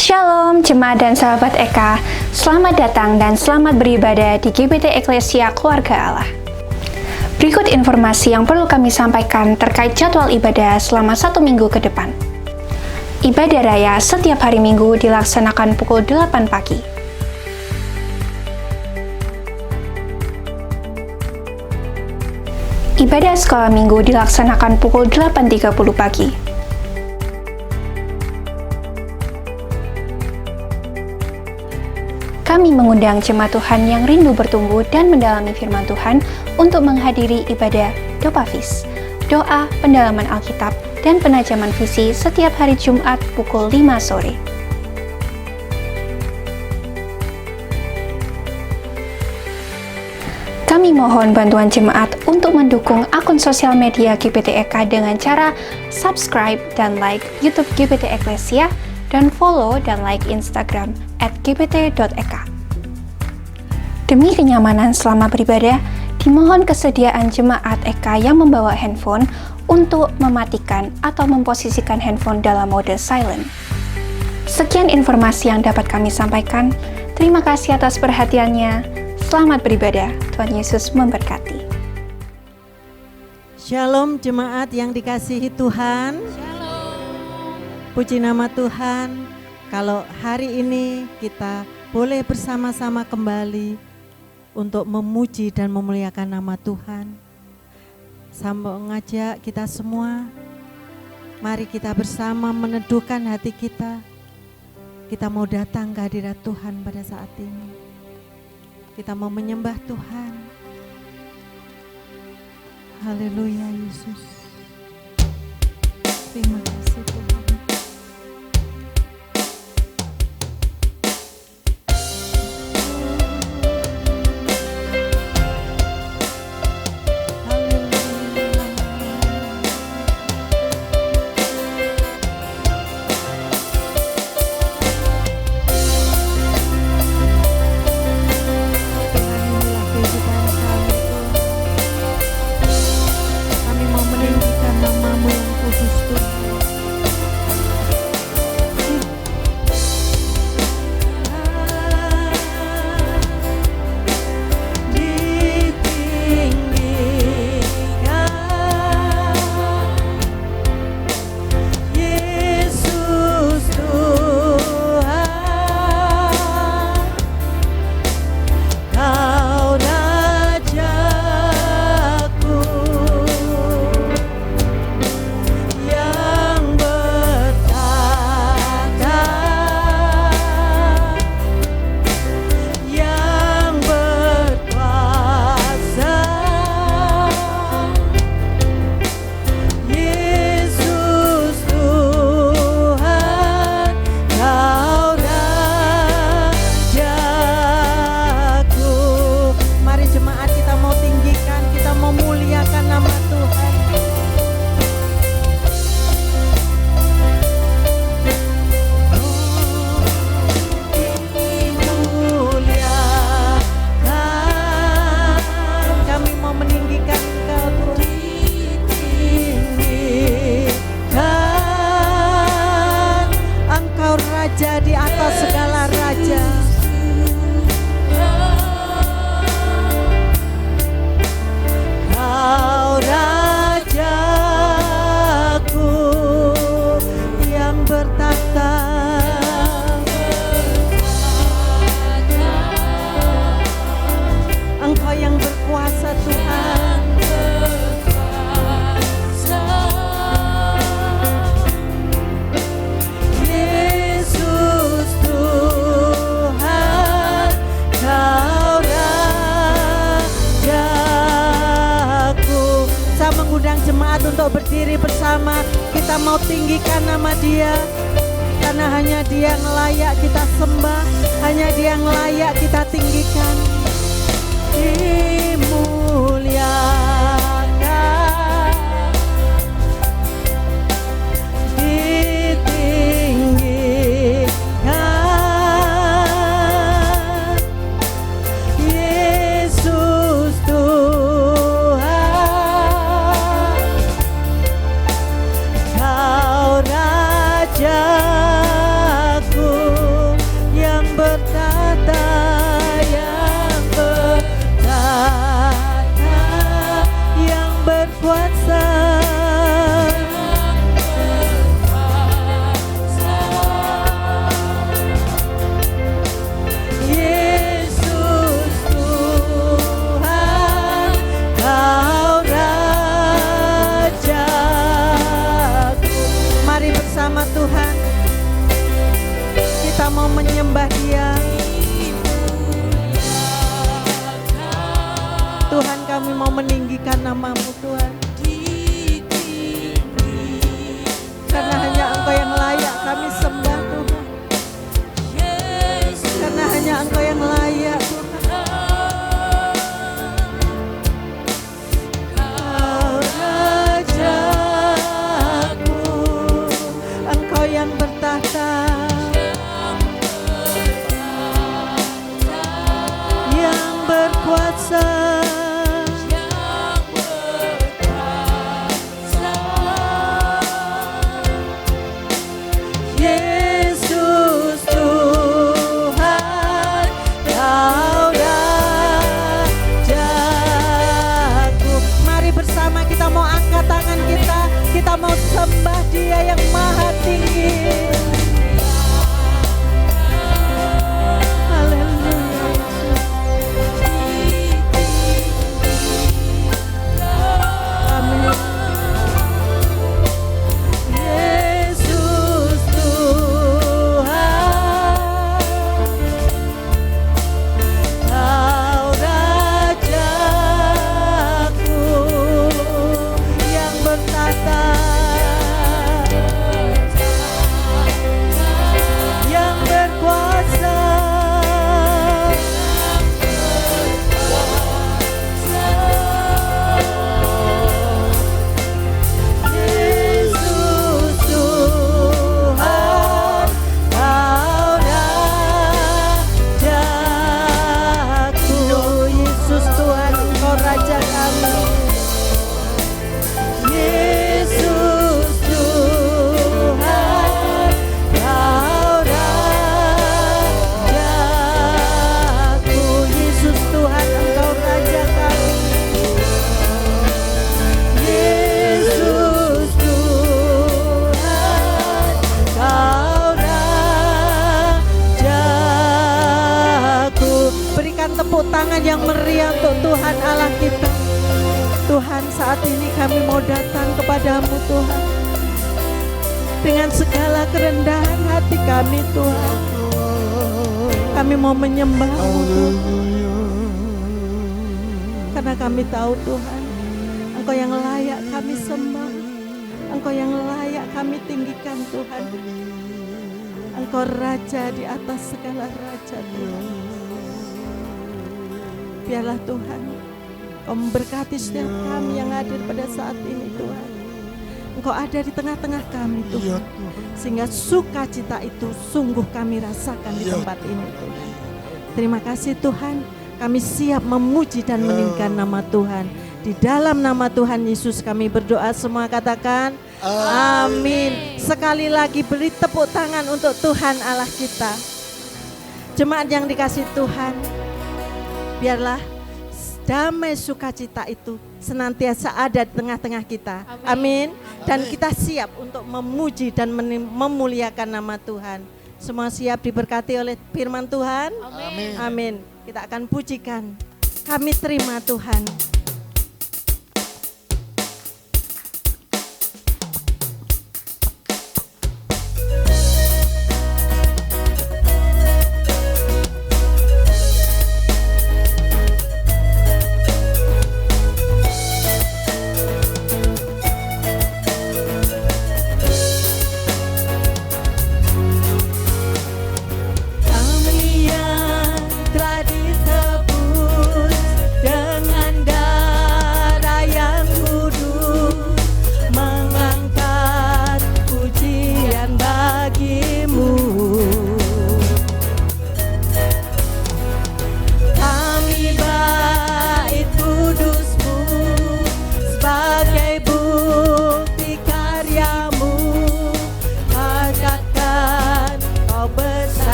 Shalom jemaat dan sahabat Eka, selamat datang dan selamat beribadah di GBT Eklesia Keluarga Allah. Berikut informasi yang perlu kami sampaikan terkait jadwal ibadah selama 1 minggu ke depan. Ibadah raya setiap hari Minggu dilaksanakan pukul 8 pagi. Ibadah sekolah Minggu dilaksanakan pukul 8.30 pagi. Kami mengundang jemaat Tuhan yang rindu bertumbuh dan mendalami firman Tuhan untuk menghadiri ibadah Dopafis, doa pendalaman Alkitab dan penajaman visi setiap hari Jumat pukul 5 sore. Kami mohon bantuan jemaat untuk mendukung akun sosial media GBT Eka dengan cara subscribe dan like YouTube GBT Eklesia dan follow dan like Instagram @gbt.eka. Demi kenyamanan selama beribadah, dimohon kesediaan jemaat Eka yang membawa handphone untuk mematikan atau memposisikan handphone dalam mode silent. Sekian informasi yang dapat kami sampaikan. Terima kasih atas perhatiannya. Selamat beribadah. Tuhan Yesus memberkati. Shalom jemaat yang dikasihi Tuhan. Puji nama Tuhan. Kalau hari ini kita boleh bersama-sama kembali untuk memuji dan memuliakan nama Tuhan. Sambil mengajak kita semua, mari kita bersama meneduhkan hati kita. Kita mau datang ke hadirat Tuhan pada saat ini. Kita mau menyembah Tuhan. Haleluya Yesus. Terima kasih Tuhan. Yesus Tuhan. untuk berdiri bersama. Kita mau tinggikan nama Dia, karena hanya Dia yang layak kita sembah, hanya Dia yang layak kita tinggikan. Dimuliakan, ditinggikan, Yesus Tuhan, Kau Rajaku yang bertata, yang bertata, yang berkuasa, Yesus Tuhan, Kau Rajaku. Mari bersama Tuhan, kita mau menyembah Dia. Tuhan, kami mau meninggikan nama-Mu Tuhan, karena hanya Engkau yang layak kami sembah Tuhan, karena hanya Engkau yang layak Tuhan. Kau Rajaku, Engkau yang bertahta, yang berkuasa, Yesus Tuhan, Kau Rajaku. Mari bersama kita mau angkat tangan kita mau sembah Dia yang maha tinggi. Haleluya. Amin. Yesus Tuhan, Kau Rajaku yang bertata, yang berkuasa, Yesus Tuhan, Kau Rajaku. Yesus Tuhan, Engkau Raja kami. Yesus Tuhan, Kau Rajaku. Yesus Tuhan, Engkau Raja kami. Yesus Tuhan, Kau Rajaku. Berikan tepuk tangan yang meriah untuk Tuhan Allah kita. Tuhan, saat ini kami mau datang kepadamu Tuhan, dengan segala kerendahan hati kami Tuhan. Kami mau menyembah-Mu Tuhan, karena kami tahu Tuhan, Engkau yang layak kami sembah, Engkau yang layak kami tinggikan Tuhan. Engkau Raja di atas segala raja Tuhan. Biarlah Tuhan Kau memberkati setiap kami yang hadir pada saat ini Tuhan. Engkau ada di tengah-tengah kami Tuhan, sehingga sukacita itu sungguh kami rasakan di tempat ini Tuhan. Terima kasih Tuhan, kami siap memuji dan meninggikan nama Tuhan. Di dalam nama Tuhan Yesus kami berdoa, semua katakan amin. Sekali lagi beri tepuk tangan untuk Tuhan Allah kita. Jemaat yang dikasih Tuhan, biarlah damai sukacita itu senantiasa ada di tengah-tengah kita. Amin. Dan kita siap untuk memuji dan memuliakan nama Tuhan. Semua siap diberkati oleh firman Tuhan? Amin. Amin. Kita akan pujikan. Kami terima Tuhan.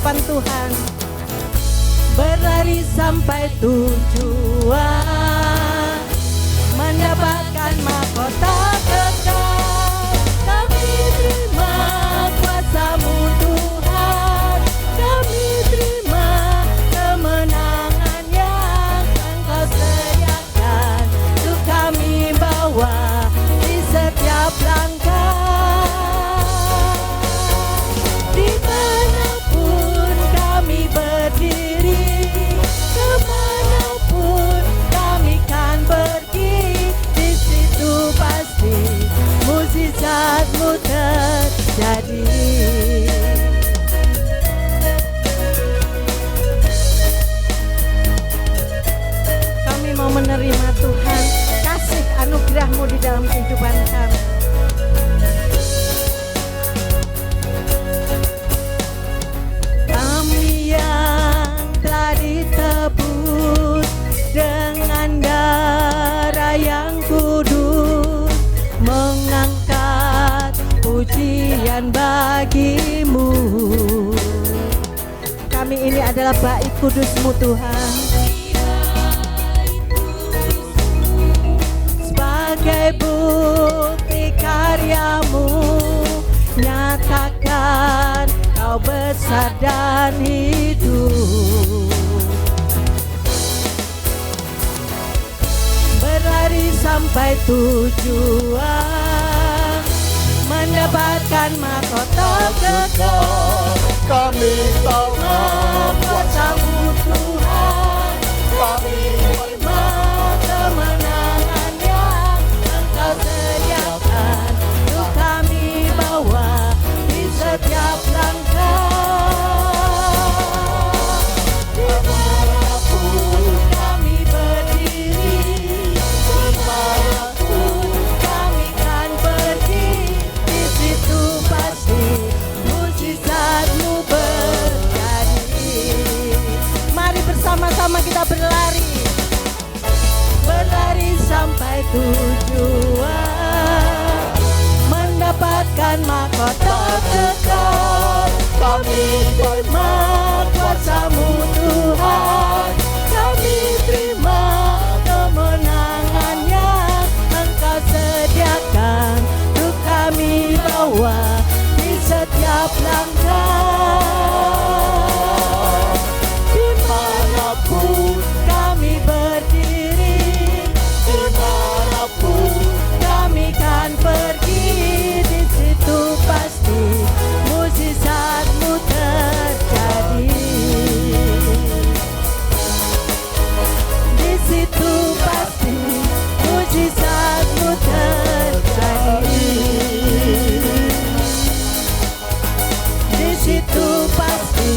hadapan Tuhan, berlari sampai tujuan, mendapatkan mahkota kekal. Kami terima kuasa-Mu Tuhan, kami terima kemenangan yang Engkau sediakan untuk kami bawa di setiap langkah. Dimanapun kami berdiri, kemanapun kami kan pergi, di situ pasti mukjizat-Mu terjadi. Kami mau menerima Tuhan, kasih anugerah-Mu di dalam kehidupan kami. Kami yang telah ditebus dengan darah yang kudus, mengangkat pujian bagi-Mu. Kami ini adalah bait kudus-Mu Tuhan, sebagai bukti karya-Mu, nyatakan Kau besar dan hidup. Berlari sampai tujuan, mendapatkan mahkota kekal. Kami tahu kuasa-Mu Tuhan, kami terima kemenangan yang Engkau sediakan untuk kami bawa di setiap langkah. Dimanapun kami berdiri, dimanapun kami kan pergi, di situ pasti mukjizat-Mu berjadi. Mari bersama-sama kita berlari, berlari sampai tujuan, mendapatkan mahkota kekal. Kami terima kuasa-Mu Tuhan, kami terima kemenangan yang Engkau sediakan untuk kami bawa di setiap langkah. Dimanapun kami berdiri, dimanapun kami kan pergi, di situ pasti mukjizat-Mu terjadi. Di situ pasti mukjizat-Mu terjadi. Di situ pasti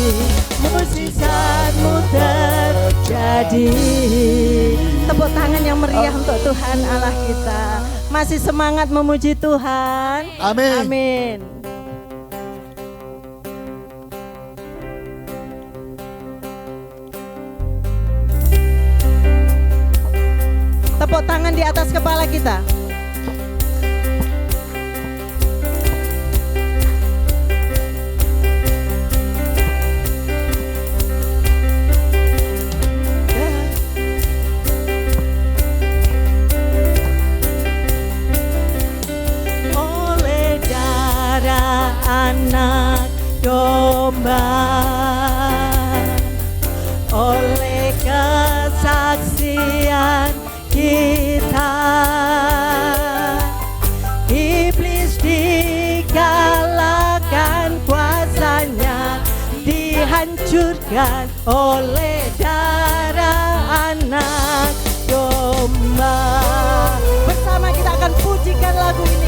mukjizat-Mu terjadi. Tepuk tangan yang meriah untuk Tuhan Allah kita. Masih semangat memuji Tuhan. Amin. Amin. Tepuk tangan di atas kepala kita. Oleh darah anak domba, oleh kesaksian kita, iblis dikalahkan, kuasanya dihancurkan oleh darah anak domba. Bersama kita akan pujikan lagu ini.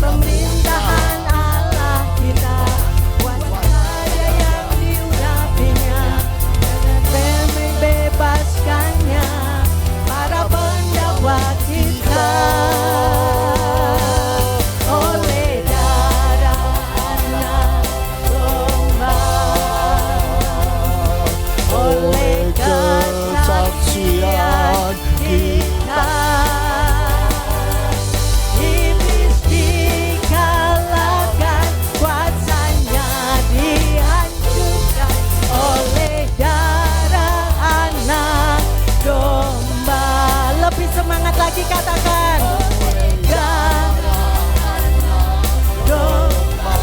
Pemerintahan Allah kita, kuasa yang diurapi lagi katakan. Darah domba,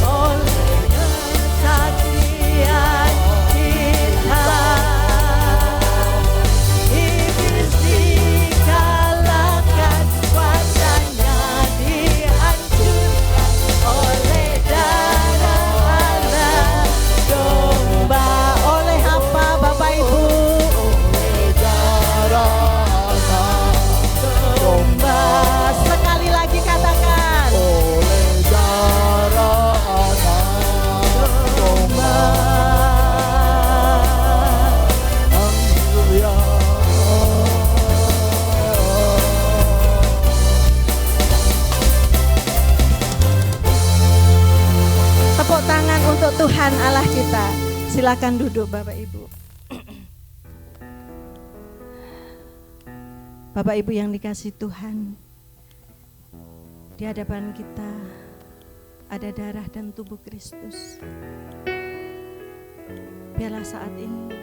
oleh kesaksian kita, iblis dikalahkan, kuasanya dihancurkan oleh darah anak domba. Oleh apa Bapak Ibu? Oleh darah anak Domba. Sekali lagi katakan. oleh darah anak domba. Haleluya. Tepuk tangan untuk Tuhan Allah kita. Silakan duduk Bapak Ibu. Bapak Ibu yang dikasihi Tuhan, di hadapan kita ada darah dan tubuh Kristus. Biarlah saat ini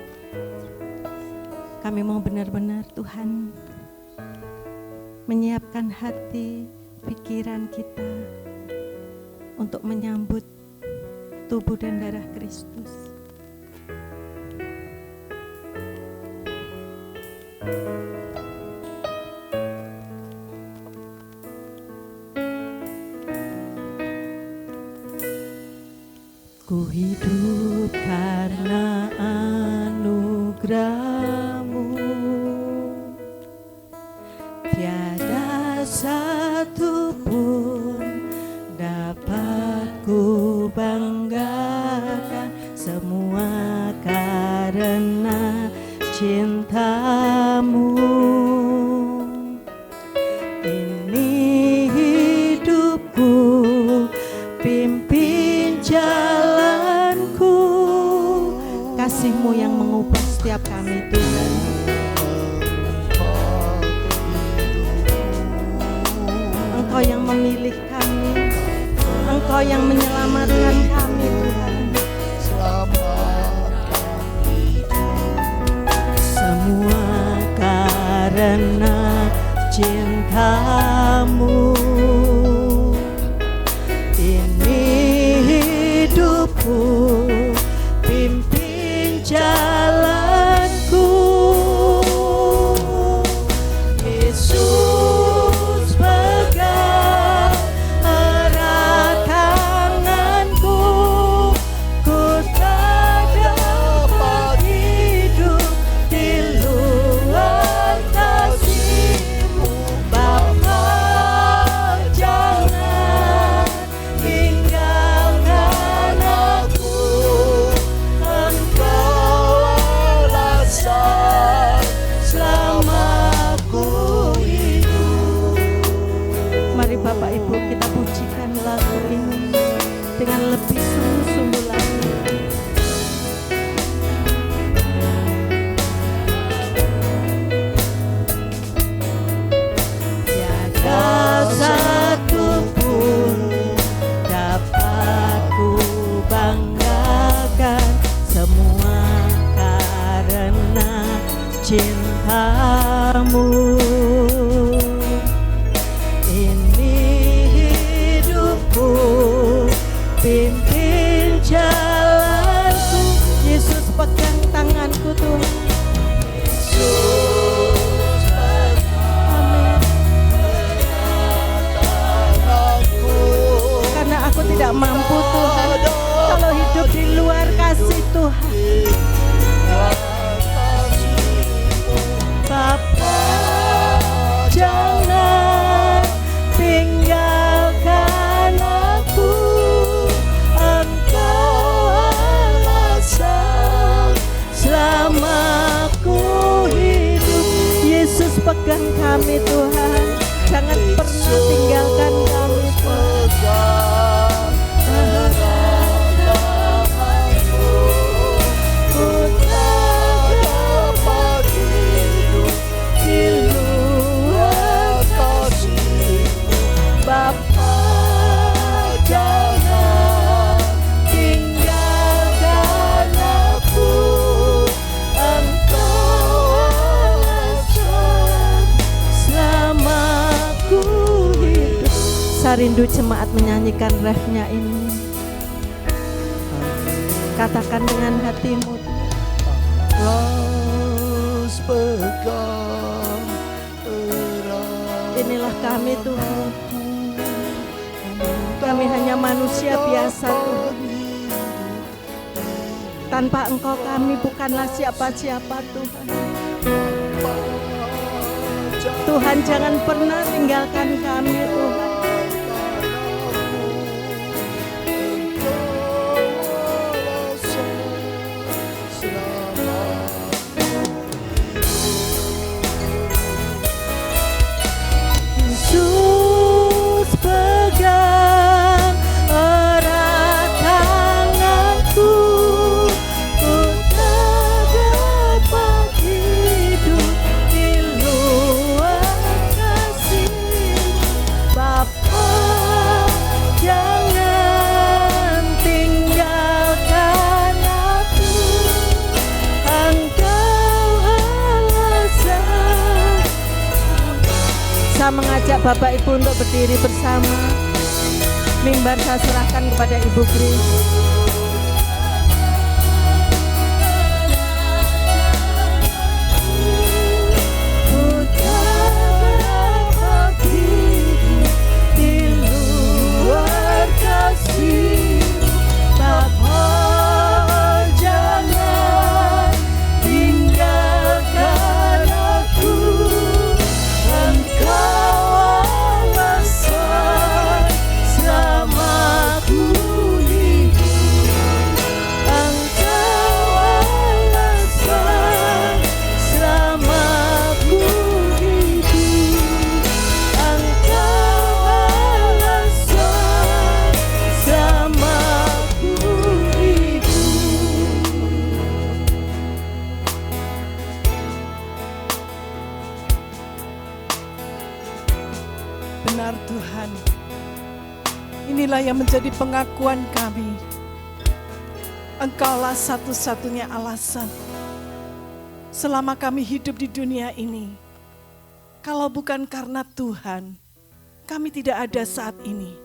kami mau benar-benar Tuhan menyiapkan hati, pikiran kita untuk menyambut tubuh dan darah Kristus. Ku hidup karena anugerah-Mu, tiada satu pun dapat ku banggakan, semua karena cinta-Mu. Ini hidupku, pimpin jalanku, kasih-Mu yang mengubah setiap kami Tuhan. Engkau yang memilih kami, Engkau yang menyelamatkan kami Tuhan. Semua karena cinta-Mu. Ini hidupku, pimpin jalanku. Yesus pegang erat tanganku, ku tak dapat hidup di luar kasih-Mu. Bapa, jangan tinggalkan aku, Engkau alasan selama ku hidup. Mari Bapak Ibu kita pujikan lagu ini dengan lebih sungguh-sungguh lagi. Tiada satu pun dapat ku banggakan, semua karena cinta-Mu. Ini hidupku, pimpin jalanku. Yesus pegang tanganku Tuhan. Amin. Karena aku tidak mampu Tuhan kalau hidup di luar kasih Tuhan. Bapa, jangan tinggalkan aku, Engkau alasan selama ku hidup. Yesus pegang kami Tuhan, jangan pernah tinggalkan kami Tuhan. Ku tak dapat hidup di luar kasih-Mu. Bapa, jangan tinggalkan aku, Engkau alasan rindu jemaat menyanyikan refnya ini. Katakan dengan hatimu, Las pegang erat. inilah kami Tuhan. Kami hanya manusia biasa Tuhan. Tanpa Engkau kami bukanlah siapa-siapa Tuhan. Tuhan jangan pernah tinggalkan kami Tuhan. Yesus pegang erat tanganku, ku tak dapat hidup di luar kasih Bapa. Jangan tinggalkan aku, Engkau alasan. Saya mengajak Bapak Ibu untuk berdiri bersama. Mimbar saya serahkan kepada Ibu Kris. Ku tak dapat hidup di luar kasih Bapa. Jangan tinggalkan aku, Engkau alasan selamaku hidup. Engkau alasan selamaku hidup. Engkau alasan selamaku hidup. Benar Tuhan, inilah yang menjadi pengakuan kami. Engkaulah satu-satunya alasan selama kami hidup di dunia ini. Kalau bukan karena Tuhan, kami tidak ada saat ini.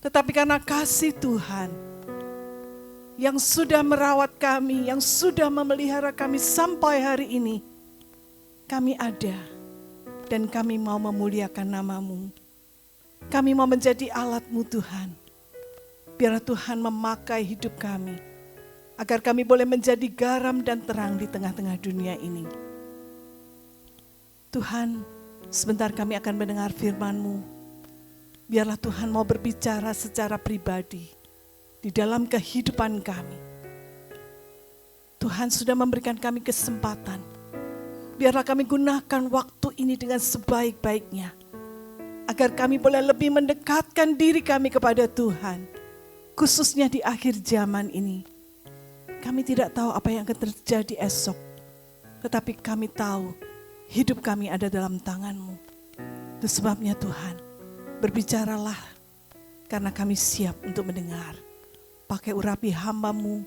Tetapi karena kasih Tuhan yang sudah merawat kami, yang sudah memelihara kami sampai hari ini, kami ada. Dan kami mau memuliakan nama-Mu. Kami mau menjadi alat-Mu Tuhan. Biar Tuhan memakai hidup kami. Agar kami boleh menjadi garam dan terang di tengah-tengah dunia ini. Tuhan, sebentar kami akan mendengar firman-Mu. Biarlah Tuhan mau berbicara secara pribadi. Di dalam kehidupan kami. Tuhan sudah memberikan kami kesempatan. Biarlah kami gunakan waktu ini dengan sebaik-baiknya. Agar kami boleh lebih mendekatkan diri kami kepada Tuhan. Khususnya di akhir zaman ini. Kami tidak tahu apa yang akan terjadi esok. Tetapi kami tahu hidup kami ada dalam tangan-Mu. Itu sebabnya Tuhan, berbicaralah. Karena kami siap untuk mendengar. Pakai urapi hamba-Mu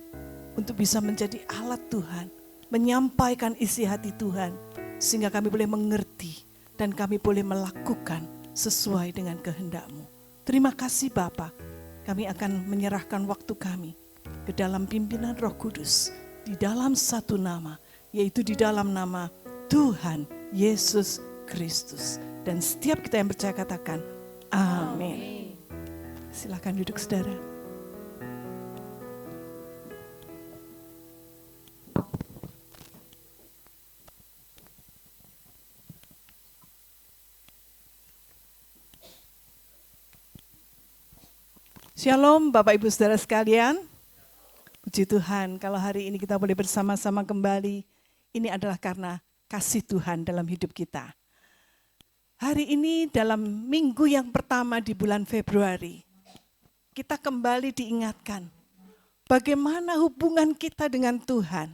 untuk bisa menjadi alat Tuhan. Menyampaikan isi hati Tuhan, sehingga kami boleh mengerti dan kami boleh melakukan sesuai dengan kehendak-Mu. Terima kasih Bapa, kami akan menyerahkan waktu kami ke dalam pimpinan Roh Kudus, di dalam satu nama, yaitu di dalam nama Tuhan Yesus Kristus. Dan setiap kita yang percaya katakan, amin. Silakan duduk saudara. Shalom Bapak Ibu Saudara sekalian. Puji Tuhan kalau hari ini kita boleh bersama-sama kembali. Ini adalah karena kasih Tuhan dalam hidup kita. Hari ini dalam minggu yang pertama di bulan Februari. Kita kembali diingatkan. Bagaimana hubungan kita dengan Tuhan.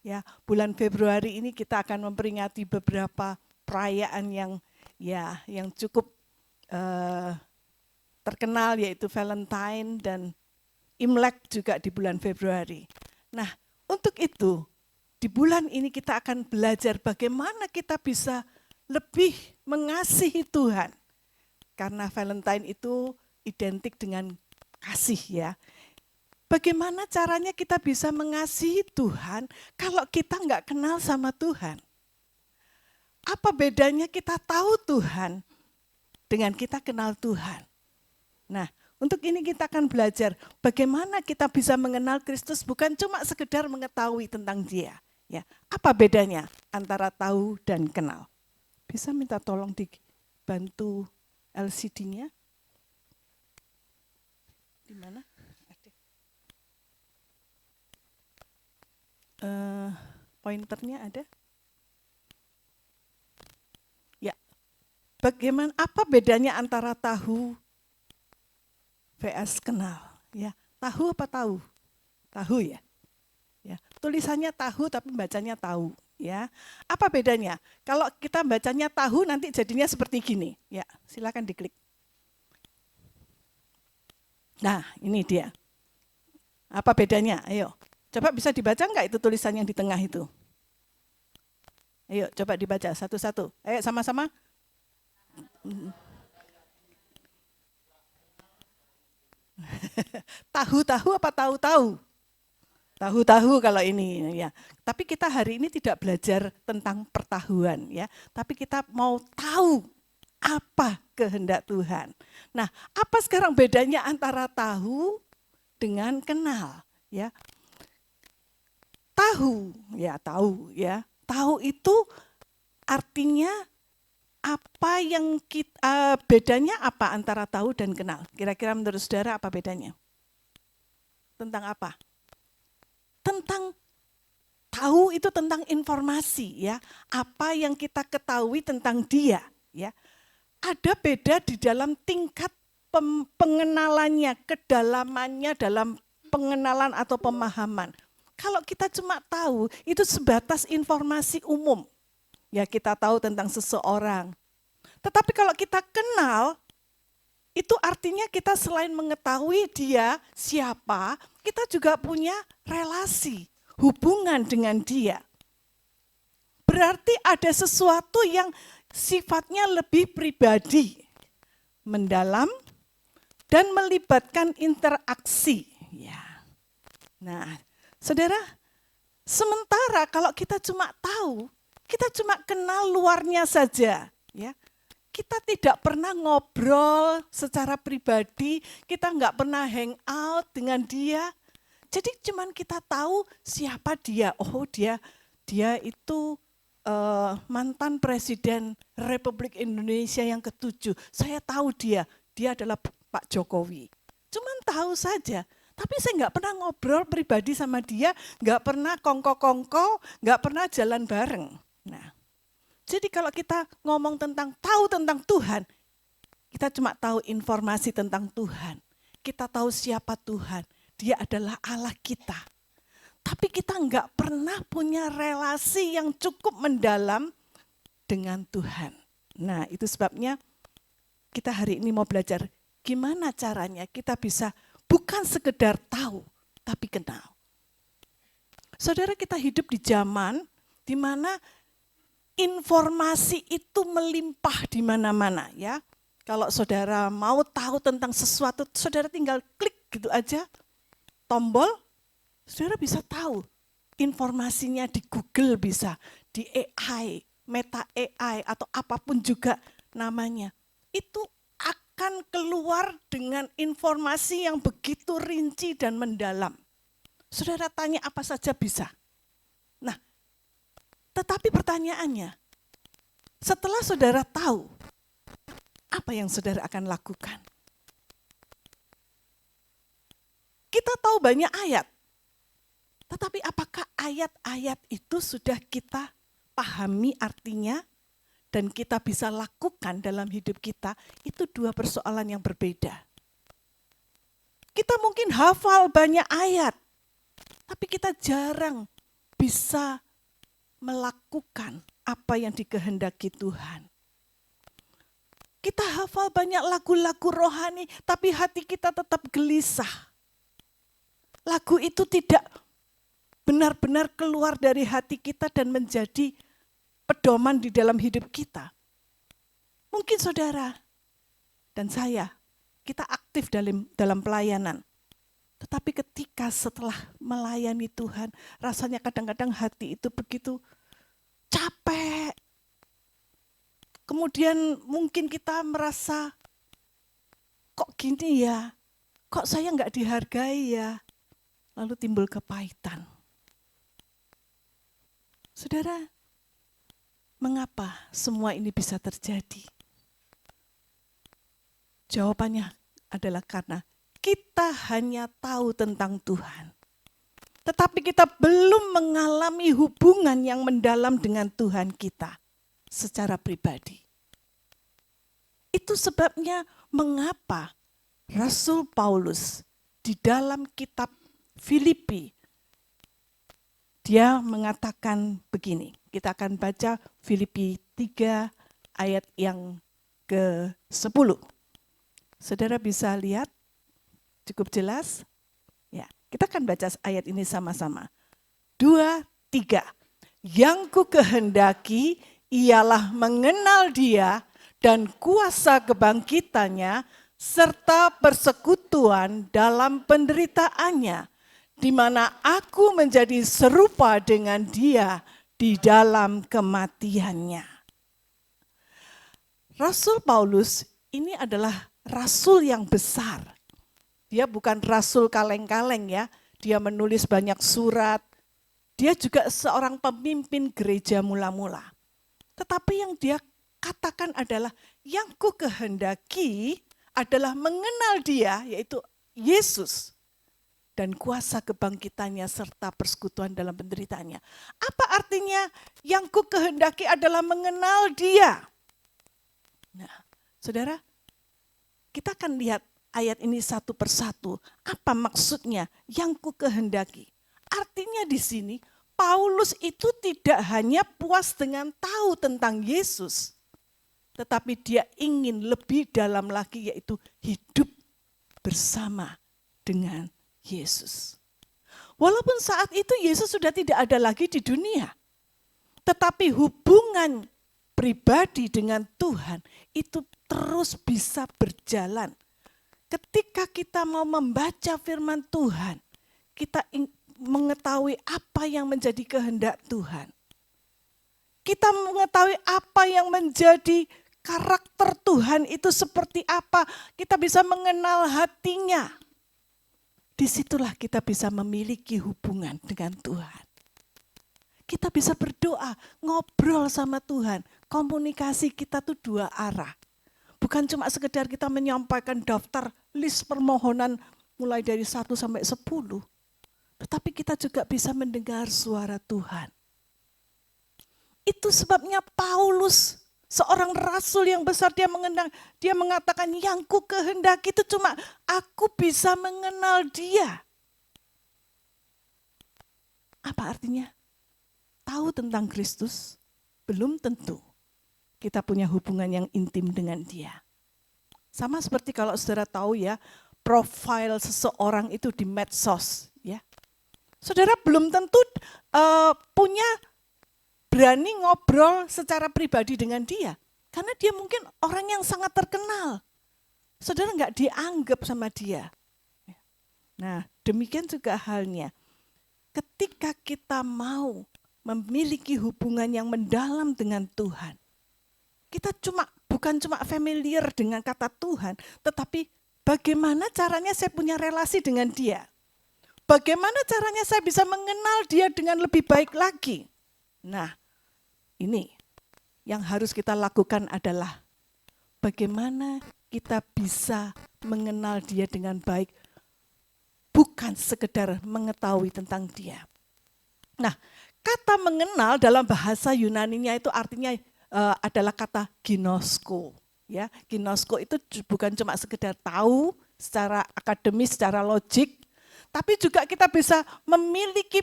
Ya, bulan Februari ini kita akan memperingati beberapa perayaan yang cukup terkenal, yaitu Valentine dan Imlek juga di bulan Februari. Nah, untuk itu di bulan ini kita akan belajar bagaimana kita bisa lebih mengasihi Tuhan. karena Valentine itu identik dengan kasih ya. Bagaimana caranya kita bisa mengasihi Tuhan kalau kita nggak kenal sama Tuhan? Apa bedanya kita tahu Tuhan dengan kita kenal Tuhan? Nah, untuk ini kita akan belajar bagaimana kita bisa mengenal Kristus bukan cuma sekedar mengetahui tentang Dia. Ya, apa bedanya antara tahu dan kenal? Bisa minta tolong dibantu LCD-nya? Di mana? Pointernya ada? Ya. Bagaimana? Apa bedanya antara tahu vs kenal? Ya, tahu apa tahu? Tahu ya. Ya, tulisannya tahu tapi bacanya tahu. Ya, apa bedanya? Kalau kita bacanya tahu nanti jadinya seperti gini. Ya, silakan diklik. Nah, ini dia. Apa bedanya? Ayo, coba bisa dibaca enggak itu tulisan yang di tengah itu? Ayo, coba dibaca satu-satu. Ayo sama-sama. Tahu-tahu apa tahu-tahu? Tahu-tahu kalau ini ya. Tapi kita hari ini tidak belajar tentang pertahuan ya, tapi kita mau tahu apa kehendak Tuhan. Nah, apa sekarang bedanya antara tahu dengan kenal ya? Tahu ya. Tahu itu artinya apa yang kita bedanya apa antara tahu dan kenal? Kira-kira menurut saudara apa bedanya? Tentang apa? Tentang tahu itu tentang informasi ya, apa yang kita ketahui tentang dia ya. Ada beda di dalam tingkat pengenalannya, kedalamannya dalam pengenalan atau pemahaman. Kalau kita cuma tahu itu sebatas informasi umum. Ya, kita tahu tentang seseorang. Tetapi kalau kita kenal, itu artinya kita selain mengetahui dia siapa, kita juga punya relasi, hubungan dengan dia. Berarti ada sesuatu yang sifatnya lebih pribadi, mendalam, dan melibatkan interaksi. Ya. Nah, saudara, sementara kalau kita cuma tahu, kita cuma kenal luarnya saja, ya. Kita tidak pernah ngobrol secara pribadi, kita nggak pernah hang out dengan dia. Jadi cuman kita tahu siapa dia. Oh, dia itu mantan Presiden Republik Indonesia yang ke-7. Saya tahu dia adalah Pak Jokowi. Cuman tahu saja. Tapi saya nggak pernah ngobrol pribadi sama dia, nggak pernah kongko-kongko, nggak pernah jalan bareng. Nah, jadi kalau kita ngomong tentang tahu tentang Tuhan, kita cuma tahu informasi tentang Tuhan. Kita tahu siapa Tuhan, dia adalah Allah kita. Tapi kita nggak pernah punya relasi yang cukup mendalam dengan Tuhan. Nah, itu sebabnya kita hari ini mau belajar gimana caranya kita bisa bukan sekedar tahu, tapi kenal. Saudara, kita hidup di zaman di mana informasi itu melimpah di mana-mana ya. Kalau saudara mau tahu tentang sesuatu, saudara tinggal klik gitu aja, tombol, saudara bisa tahu. Informasinya di Google bisa, di AI, Meta AI atau apapun juga namanya. Itu akan keluar dengan informasi yang begitu rinci dan mendalam. Saudara tanya apa saja bisa. Nah, tetapi pertanyaannya, setelah saudara tahu, apa yang saudara akan lakukan? Kita tahu banyak ayat, tetapi apakah ayat-ayat itu sudah kita pahami artinya dan kita bisa lakukan dalam hidup kita? Itu dua persoalan yang berbeda. Kita mungkin hafal banyak ayat, tapi kita jarang bisa melakukan apa yang dikehendaki Tuhan. Kita hafal banyak lagu-lagu rohani, tapi hati kita tetap gelisah. Lagu itu tidak benar-benar keluar dari hati kita dan menjadi pedoman di dalam hidup kita. Mungkin saudara dan saya, kita aktif dalam pelayanan. Tetapi ketika setelah melayani Tuhan, rasanya kadang-kadang hati itu begitu capek. Kemudian mungkin kita merasa, kok gini ya, kok saya nggak dihargai ya. Lalu timbul kepahitan. Saudara, mengapa semua ini bisa terjadi? Jawabannya adalah karena kita hanya tahu tentang Tuhan. Tetapi kita belum mengalami hubungan yang mendalam dengan Tuhan kita secara pribadi. Itu sebabnya mengapa Rasul Paulus di dalam kitab Filipi, dia mengatakan begini. Kita akan baca Filipi 3 ayat yang ke-10. Saudara bisa lihat, cukup jelas? Ya, kita akan baca ayat ini sama-sama. 2, 3. Yang ku kehendaki ialah mengenal Dia dan kuasa kebangkitannya serta persekutuan dalam penderitaannya, di mana aku menjadi serupa dengan Dia di dalam kematiannya. Rasul Paulus ini adalah rasul yang besar. Dia bukan rasul kaleng-kaleng ya. Dia menulis banyak surat. Dia juga seorang pemimpin gereja mula-mula. Tetapi yang dia katakan adalah, yang ku kehendaki adalah mengenal Dia, yaitu Yesus, dan kuasa kebangkitannya serta persekutuan dalam penderitaannya. Apa artinya yang ku kehendaki adalah mengenal Dia? Nah, saudara, kita akan lihat ayat ini satu persatu. Apa maksudnya yang ku kehendaki? Artinya di sini Paulus itu tidak hanya puas dengan tahu tentang Yesus, tetapi dia ingin lebih dalam lagi, yaitu hidup bersama dengan Yesus. Walaupun saat itu Yesus sudah tidak ada lagi di dunia, tetapi hubungan pribadi dengan Tuhan itu terus bisa berjalan. Ketika kita mau membaca firman Tuhan, kita mengetahui apa yang menjadi kehendak Tuhan. Kita mengetahui apa yang menjadi karakter Tuhan itu seperti apa. Kita bisa mengenal hatinya. Disitulah kita bisa memiliki hubungan dengan Tuhan. Kita bisa berdoa, ngobrol sama Tuhan. Komunikasi kita tuh dua arah. Bukan cuma sekedar kita menyampaikan daftar list permohonan mulai dari 1 sampai 10. Tetapi kita juga bisa mendengar suara Tuhan. Itu sebabnya Paulus, seorang rasul yang besar, dia mengatakan, yang ku kehendaki itu cuma aku bisa mengenal Dia. Apa artinya? Tahu tentang Kristus belum tentu kita punya hubungan yang intim dengan Dia. Sama seperti kalau saudara tahu ya, profil seseorang itu di medsos, ya. Saudara belum tentu punya berani ngobrol secara pribadi dengan dia, karena dia mungkin orang yang sangat terkenal. Saudara nggak dianggap sama dia. Nah, demikian juga halnya. Ketika kita mau memiliki hubungan yang mendalam dengan Tuhan, kita bukan cuma familiar dengan kata Tuhan, tetapi bagaimana caranya saya punya relasi dengan Dia? Bagaimana caranya saya bisa mengenal Dia dengan lebih baik lagi? Nah, ini yang harus kita lakukan adalah bagaimana kita bisa mengenal Dia dengan baik, bukan sekedar mengetahui tentang Dia. Nah, kata mengenal dalam bahasa Yunaninya itu artinya adalah kata ginosko. Ya, ginosko itu bukan cuma sekedar tahu secara akademis, secara logik, tapi juga kita bisa memiliki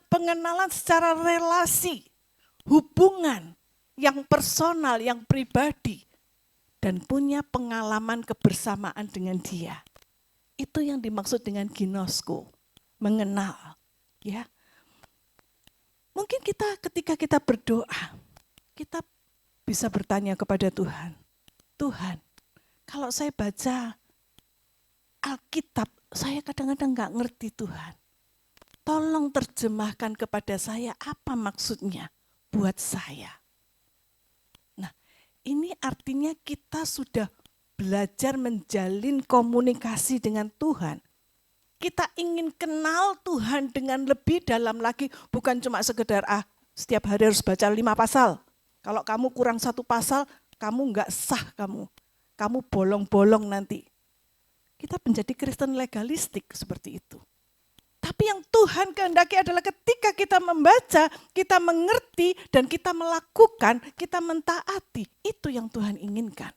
pengenalan secara relasi, hubungan yang personal, yang pribadi, dan punya pengalaman kebersamaan dengan Dia. Itu yang dimaksud dengan ginosko, mengenal. Ya, mungkin ketika kita berdoa, kita bisa bertanya kepada Tuhan, Tuhan, Kalau saya baca Alkitab, saya kadang-kadang nggak ngerti Tuhan. Tolong terjemahkan kepada saya apa maksudnya buat saya. Nah, ini artinya kita sudah belajar menjalin komunikasi dengan Tuhan. Kita ingin kenal Tuhan dengan lebih dalam lagi, bukan cuma sekedar setiap hari harus baca 5 pasal. Kalau kamu kurang 1 pasal, kamu nggak sah kamu bolong-bolong nanti. Kita menjadi Kristen legalistik seperti itu. Tapi yang Tuhan kehendaki adalah ketika kita membaca, kita mengerti, dan kita melakukan, kita mentaati. Itu yang Tuhan inginkan.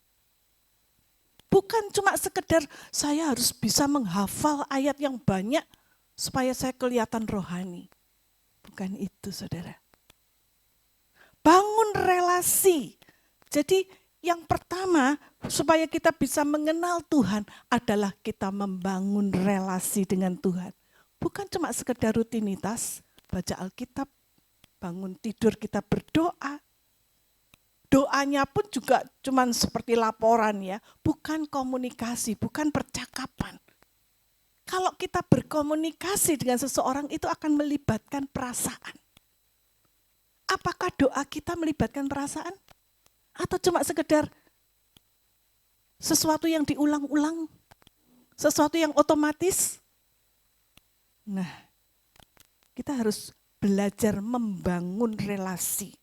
Bukan cuma sekedar saya harus bisa menghafal ayat yang banyak supaya saya kelihatan rohani. Bukan itu, saudara. Bangun relasi. Jadi yang pertama supaya kita bisa mengenal Tuhan adalah kita membangun relasi dengan Tuhan. Bukan cuma sekedar rutinitas, baca Alkitab, bangun tidur kita berdoa. Doanya pun juga cuma seperti laporan ya, bukan komunikasi, bukan percakapan. Kalau kita berkomunikasi dengan seseorang itu akan melibatkan perasaan. Apakah doa kita melibatkan perasaan? Atau cuma sekedar sesuatu yang diulang-ulang? Sesuatu yang otomatis? Nah, kita harus belajar membangun relasi.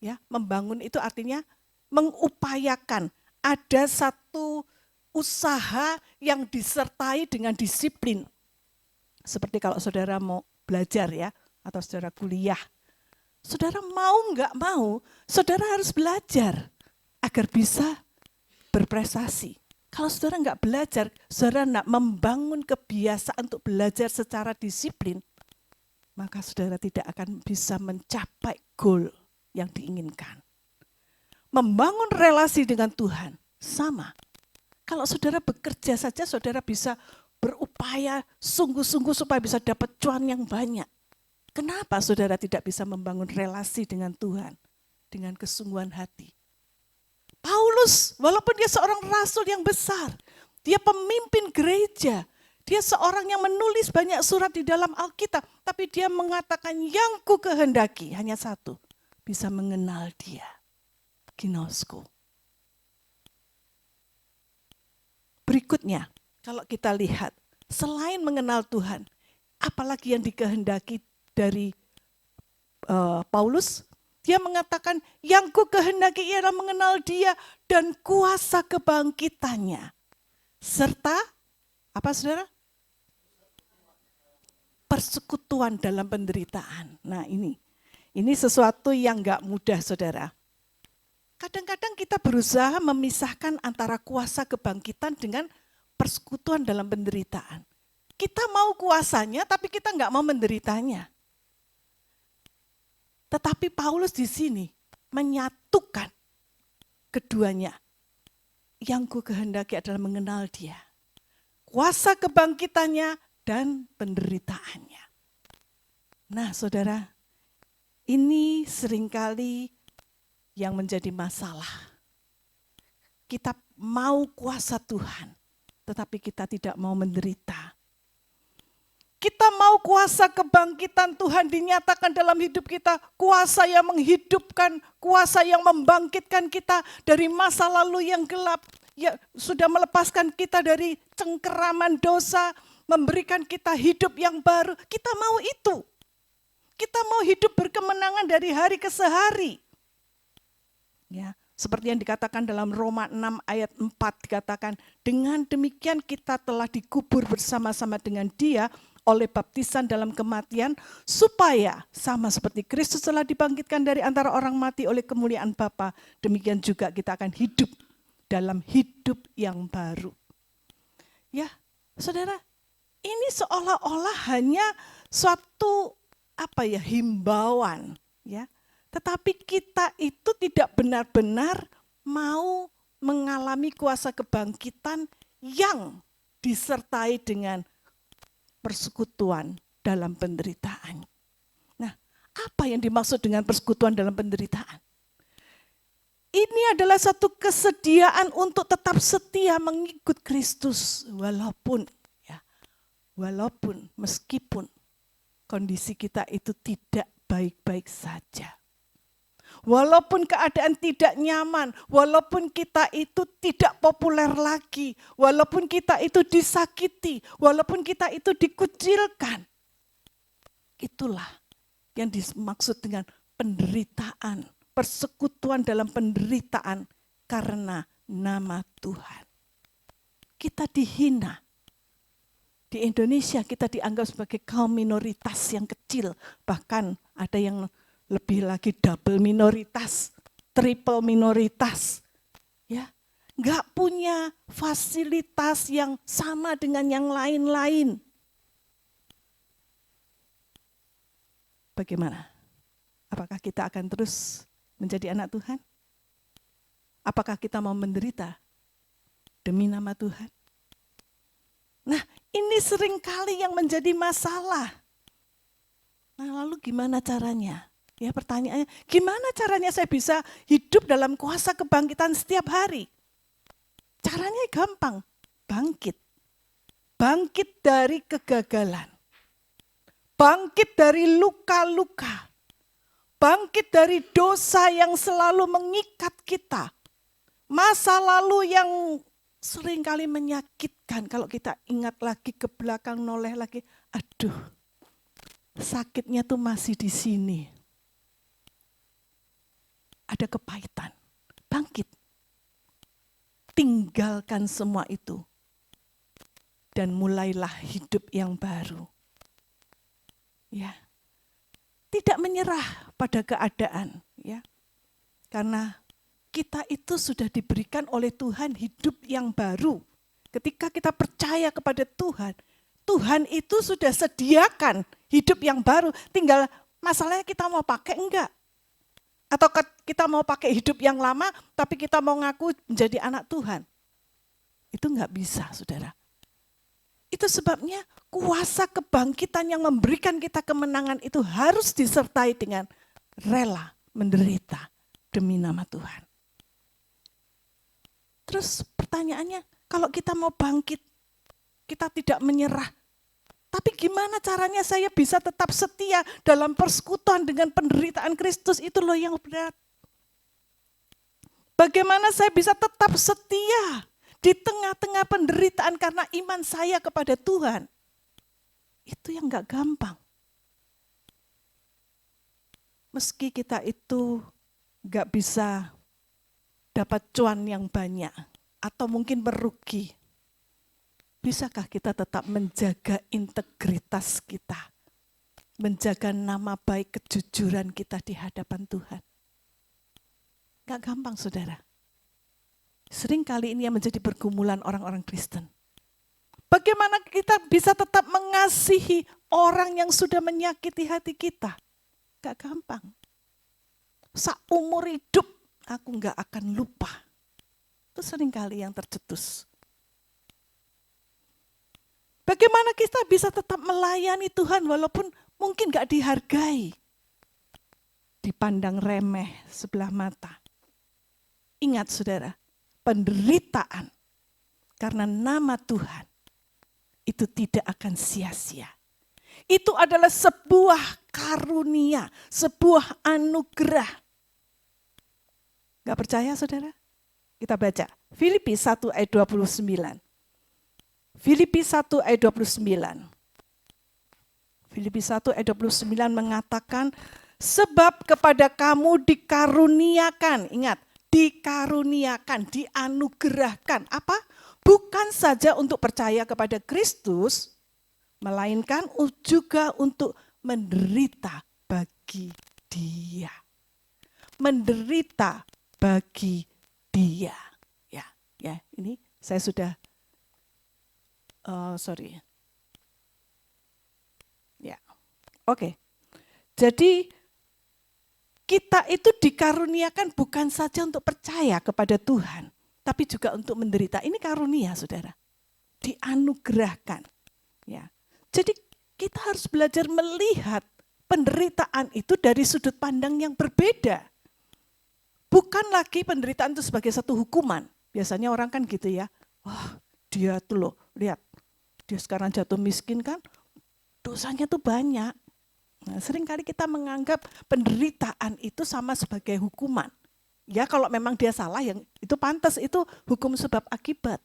Ya, membangun itu artinya mengupayakan ada satu usaha yang disertai dengan disiplin. Seperti kalau saudara mau belajar ya, atau saudara kuliah. Saudara mau nggak mau, saudara harus belajar agar bisa berprestasi. Kalau saudara nggak belajar, saudara nggak membangun kebiasaan untuk belajar secara disiplin, maka saudara tidak akan bisa mencapai goal yang diinginkan. Membangun relasi dengan Tuhan, sama. Kalau saudara bekerja saja, saudara bisa berupaya sungguh-sungguh supaya bisa dapat cuan yang banyak. Kenapa saudara tidak bisa membangun relasi dengan Tuhan dengan kesungguhan hati? Paulus, walaupun dia seorang rasul yang besar, dia pemimpin gereja, dia seorang yang menulis banyak surat di dalam Alkitab, tapi dia mengatakan yang ku kehendaki hanya satu, bisa mengenal dia, ginosko. Berikutnya, kalau kita lihat, selain mengenal Tuhan, apalagi yang dikehendaki dari Paulus? Dia mengatakan, yang ku kehendaki ialah mengenal dia dan kuasa kebangkitannya. Serta, apa saudara? Persekutuan dalam penderitaan. Nah ini sesuatu yang gak mudah saudara. Kadang-kadang kita berusaha memisahkan antara kuasa kebangkitan dengan persekutuan dalam penderitaan. Kita mau kuasanya tapi kita gak mau menderitanya. Tetapi Paulus di sini menyatukan keduanya. Yang ku kehendaki adalah mengenal dia. Kuasa kebangkitannya dan penderitaannya. Nah saudara, ini seringkali yang menjadi masalah. Kita mau kuasa Tuhan, tetapi kita tidak mau menderita. Kita mau kuasa kebangkitan Tuhan dinyatakan dalam hidup kita. Kuasa yang menghidupkan, kuasa yang membangkitkan kita dari masa lalu yang gelap. Ya, sudah melepaskan kita dari cengkeraman dosa, memberikan kita hidup yang baru. Kita mau itu. Kita mau hidup berkemenangan dari hari ke hari. Ya, seperti yang dikatakan dalam Roma 6 ayat 4 dikatakan, dengan demikian kita telah dikubur bersama-sama dengan Dia oleh baptisan dalam kematian, supaya sama seperti Kristus telah dibangkitkan dari antara orang mati oleh kemuliaan Bapa, demikian juga kita akan hidup dalam hidup yang baru. Ya, saudara, ini seolah-olah hanya suatu himbauan, ya. Tetapi kita itu tidak benar-benar mau mengalami kuasa kebangkitan yang disertai dengan persekutuan dalam penderitaan. Nah, apa yang dimaksud dengan persekutuan dalam penderitaan? Ini adalah satu kesediaan untuk tetap setia mengikut Kristus walaupun meskipun kondisi kita itu tidak baik-baik saja. Walaupun keadaan tidak nyaman, walaupun kita itu tidak populer lagi, walaupun kita itu disakiti, walaupun kita itu dikucilkan. Itulah yang dimaksud dengan penderitaan, persekutuan dalam penderitaan karena nama Tuhan. Kita dihina. Di Indonesia kita dianggap sebagai kaum minoritas yang kecil, bahkan ada yang lebih lagi double minoritas, triple minoritas. Ya, nggak punya fasilitas yang sama dengan yang lain-lain. Bagaimana? Apakah kita akan terus menjadi anak Tuhan? Apakah kita mau menderita demi nama Tuhan? Nah, ini seringkali yang menjadi masalah. Nah, lalu gimana caranya? Ya, pertanyaannya, gimana caranya saya bisa hidup dalam kuasa kebangkitan setiap hari? Caranya gampang, bangkit. Bangkit dari kegagalan. Bangkit dari luka-luka. Bangkit dari dosa yang selalu mengikat kita. Masa lalu yang seringkali menyakitkan kalau kita ingat lagi ke belakang, noleh lagi. Aduh, sakitnya tuh masih di sini. Ada kepahitan. Bangkit. Tinggalkan semua itu. Dan mulailah hidup yang baru. Ya, tidak menyerah pada keadaan, ya, karena kita itu sudah diberikan oleh Tuhan hidup yang baru. Ketika kita percaya kepada Tuhan, Tuhan itu sudah sediakan hidup yang baru. Tinggal masalahnya kita mau pakai enggak? Atau kita mau pakai hidup yang lama, tapi kita mau ngaku menjadi anak Tuhan. Itu enggak bisa, saudara. Itu sebabnya kuasa kebangkitan yang memberikan kita kemenangan itu harus disertai dengan rela menderita demi nama Tuhan. Terus pertanyaannya, kalau kita mau bangkit, kita tidak menyerah. Tapi gimana caranya saya bisa tetap setia dalam persekutuan dengan penderitaan Kristus, itu loh yang berat. Bagaimana saya bisa tetap setia di tengah-tengah penderitaan karena iman saya kepada Tuhan. Itu yang gak gampang. Meski kita itu gak bisa dapat cuan yang banyak atau mungkin merugi, bisakah kita tetap menjaga integritas kita, menjaga nama baik kejujuran kita di hadapan Tuhan? Gak gampang, saudara. Sering kali ini yang menjadi pergumulan orang-orang Kristen. Bagaimana kita bisa tetap mengasihi orang yang sudah menyakiti hati kita? Gak gampang. Seumur hidup aku gak akan lupa. Itu sering kali yang tercetus. Bagaimana kita bisa tetap melayani Tuhan walaupun mungkin gak dihargai. Dipandang remeh sebelah mata. Ingat, saudara, penderitaan karena nama Tuhan itu tidak akan sia-sia. Itu adalah sebuah karunia, sebuah anugerah. Gak percaya, saudara? Kita baca Filipi 1 ayat 29. Filipi 1 ayat 29. Filipi 1 ayat 29 mengatakan, sebab kepada kamu dikaruniakan, ingat, dikaruniakan, dianugerahkan. Apa? Bukan saja untuk percaya kepada Kristus, melainkan juga untuk menderita bagi Dia. Menderita bagi Dia. Ya, ini saya sudah Ya. Oke. Jadi kita itu dikaruniakan bukan saja untuk percaya kepada Tuhan, tapi juga untuk menderita. Ini karunia, saudara. Dianugerahkan. Ya. Jadi kita harus belajar melihat penderitaan itu dari sudut pandang yang berbeda. Bukan lagi penderitaan itu sebagai satu hukuman. Biasanya orang kan gitu ya. Wah, dia tuh loh, lihat. Dia sekarang jatuh miskin kan, dosanya tuh banyak. Nah, seringkali kita menganggap penderitaan itu sama sebagai hukuman. Ya kalau memang dia salah, yang itu pantas, itu hukum sebab akibat.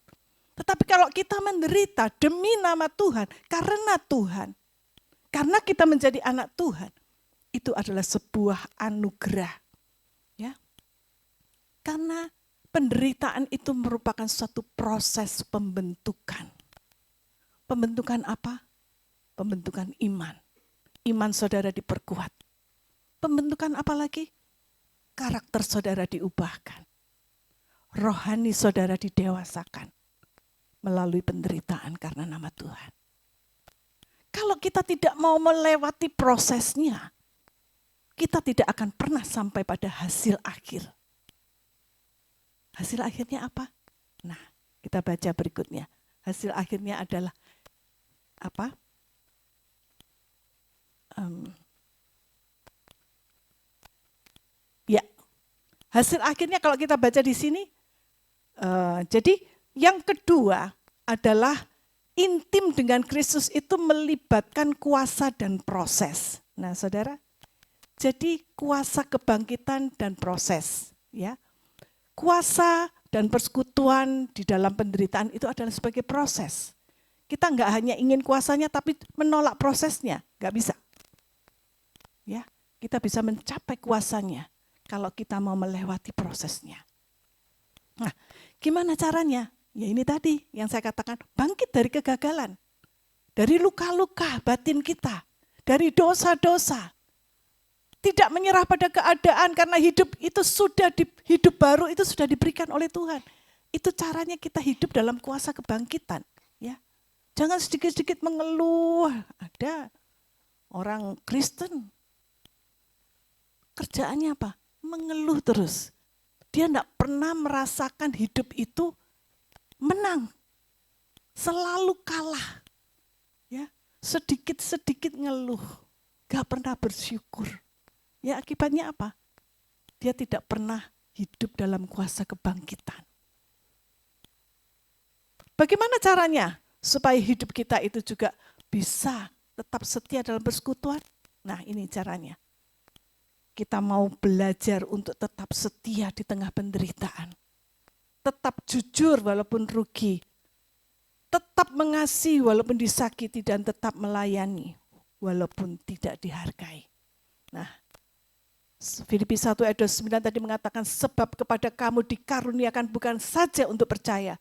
Tetapi kalau kita menderita demi nama Tuhan, karena Tuhan, karena kita menjadi anak Tuhan, itu adalah sebuah anugerah. Ya. Karena penderitaan itu merupakan suatu proses pembentukan. Pembentukan apa? Pembentukan iman. Iman saudara diperkuat. Pembentukan apa lagi? Karakter saudara diubahkan. Rohani saudara didewasakan melalui penderitaan karena nama Tuhan. Kalau kita tidak mau melewati prosesnya, kita tidak akan pernah sampai pada hasil akhir. Hasil akhirnya apa? Nah, kita baca berikutnya. Hasil akhirnya adalah apa? Ya, hasil akhirnya kalau kita baca di sini, jadi yang kedua adalah intim dengan Kristus itu melibatkan kuasa dan proses. Nah, saudara, jadi kuasa kebangkitan dan proses, ya. Kuasa dan persekutuan di dalam penderitaan itu adalah sebagai proses. Kita nggak hanya ingin kuasanya, tapi menolak prosesnya, nggak bisa. Ya, kita bisa mencapai kuasanya kalau kita mau melewati prosesnya. Nah, gimana caranya? Ya ini tadi yang saya katakan, bangkit dari kegagalan, dari luka-luka batin kita, dari dosa-dosa. Tidak menyerah pada keadaan karena hidup itu hidup baru itu sudah diberikan oleh Tuhan. Itu caranya kita hidup dalam kuasa kebangkitan. Ya, jangan sedikit-sedikit mengeluh. Ada orang Kristen, kerjaannya apa? Mengeluh terus. Dia tidak pernah merasakan hidup itu menang. Selalu kalah. Ya, sedikit-sedikit ngeluh. Gak pernah bersyukur. Ya akibatnya apa? Dia tidak pernah hidup dalam kuasa kebangkitan. Bagaimana caranya supaya hidup kita itu juga bisa tetap setia dalam persekutuan? Nah ini caranya. Kita mau belajar untuk tetap setia di tengah penderitaan. Tetap jujur walaupun rugi. Tetap mengasihi walaupun disakiti dan tetap melayani walaupun tidak dihargai. Nah, Filipi 1 ayat 29 tadi mengatakan sebab kepada kamu dikaruniakan bukan saja untuk percaya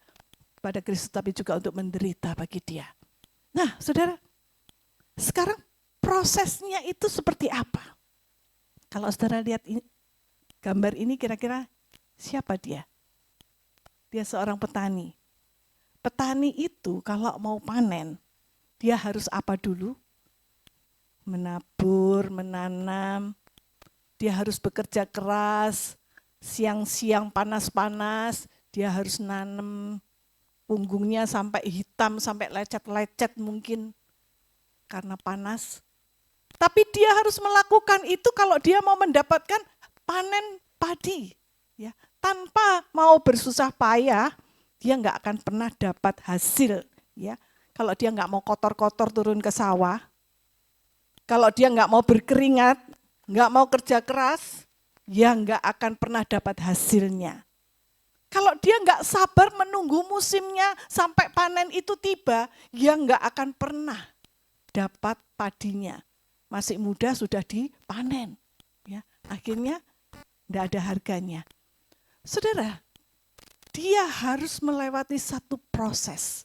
pada Kristus tapi juga untuk menderita bagi Dia. Nah, saudara, sekarang prosesnya itu seperti apa? Kalau saudara lihat gambar ini kira-kira siapa dia? Dia seorang petani. Petani itu kalau mau panen, dia harus apa dulu? Menabur, menanam. Dia harus bekerja keras, siang-siang panas-panas, dia harus nanam punggungnya sampai hitam, sampai lecet-lecet mungkin karena panas. Tapi dia harus melakukan itu kalau dia mau mendapatkan panen padi. Ya, tanpa mau bersusah payah, dia nggak akan pernah dapat hasil. Ya, kalau dia nggak mau kotor-kotor turun ke sawah, kalau dia nggak mau berkeringat, nggak mau kerja keras, ya nggak akan pernah dapat hasilnya. Kalau dia nggak sabar menunggu musimnya sampai panen itu tiba, ya nggak akan pernah dapat padinya. Masih muda sudah dipanen, ya akhirnya nggak ada harganya. Saudara, dia harus melewati satu proses,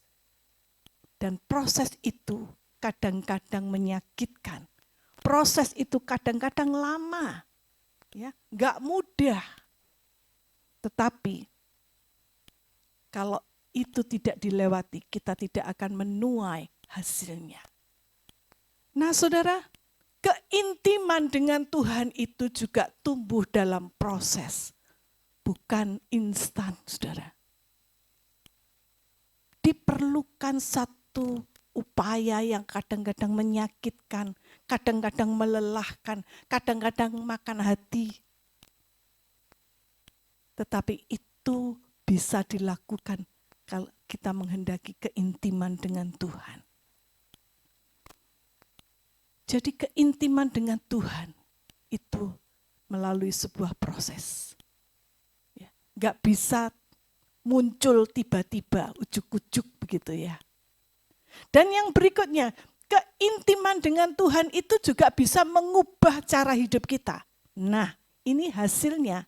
dan proses itu kadang-kadang menyakitkan. Proses itu kadang-kadang lama, ya, nggak mudah. Tetapi kalau itu tidak dilewati, kita tidak akan menuai hasilnya. Nah, saudara, keintiman dengan Tuhan itu juga tumbuh dalam proses, bukan instan, saudara. Diperlukan satu upaya yang kadang-kadang menyakitkan, kadang-kadang melelahkan, kadang-kadang makan hati. Tetapi itu bisa dilakukan kalau kita menghendaki keintiman dengan Tuhan. Jadi keintiman dengan Tuhan itu melalui sebuah proses. Ya, gak bisa muncul tiba-tiba, ujuk-ujuk begitu ya. Dan yang berikutnya, keintiman dengan Tuhan itu juga bisa mengubah cara hidup kita. Nah, ini hasilnya.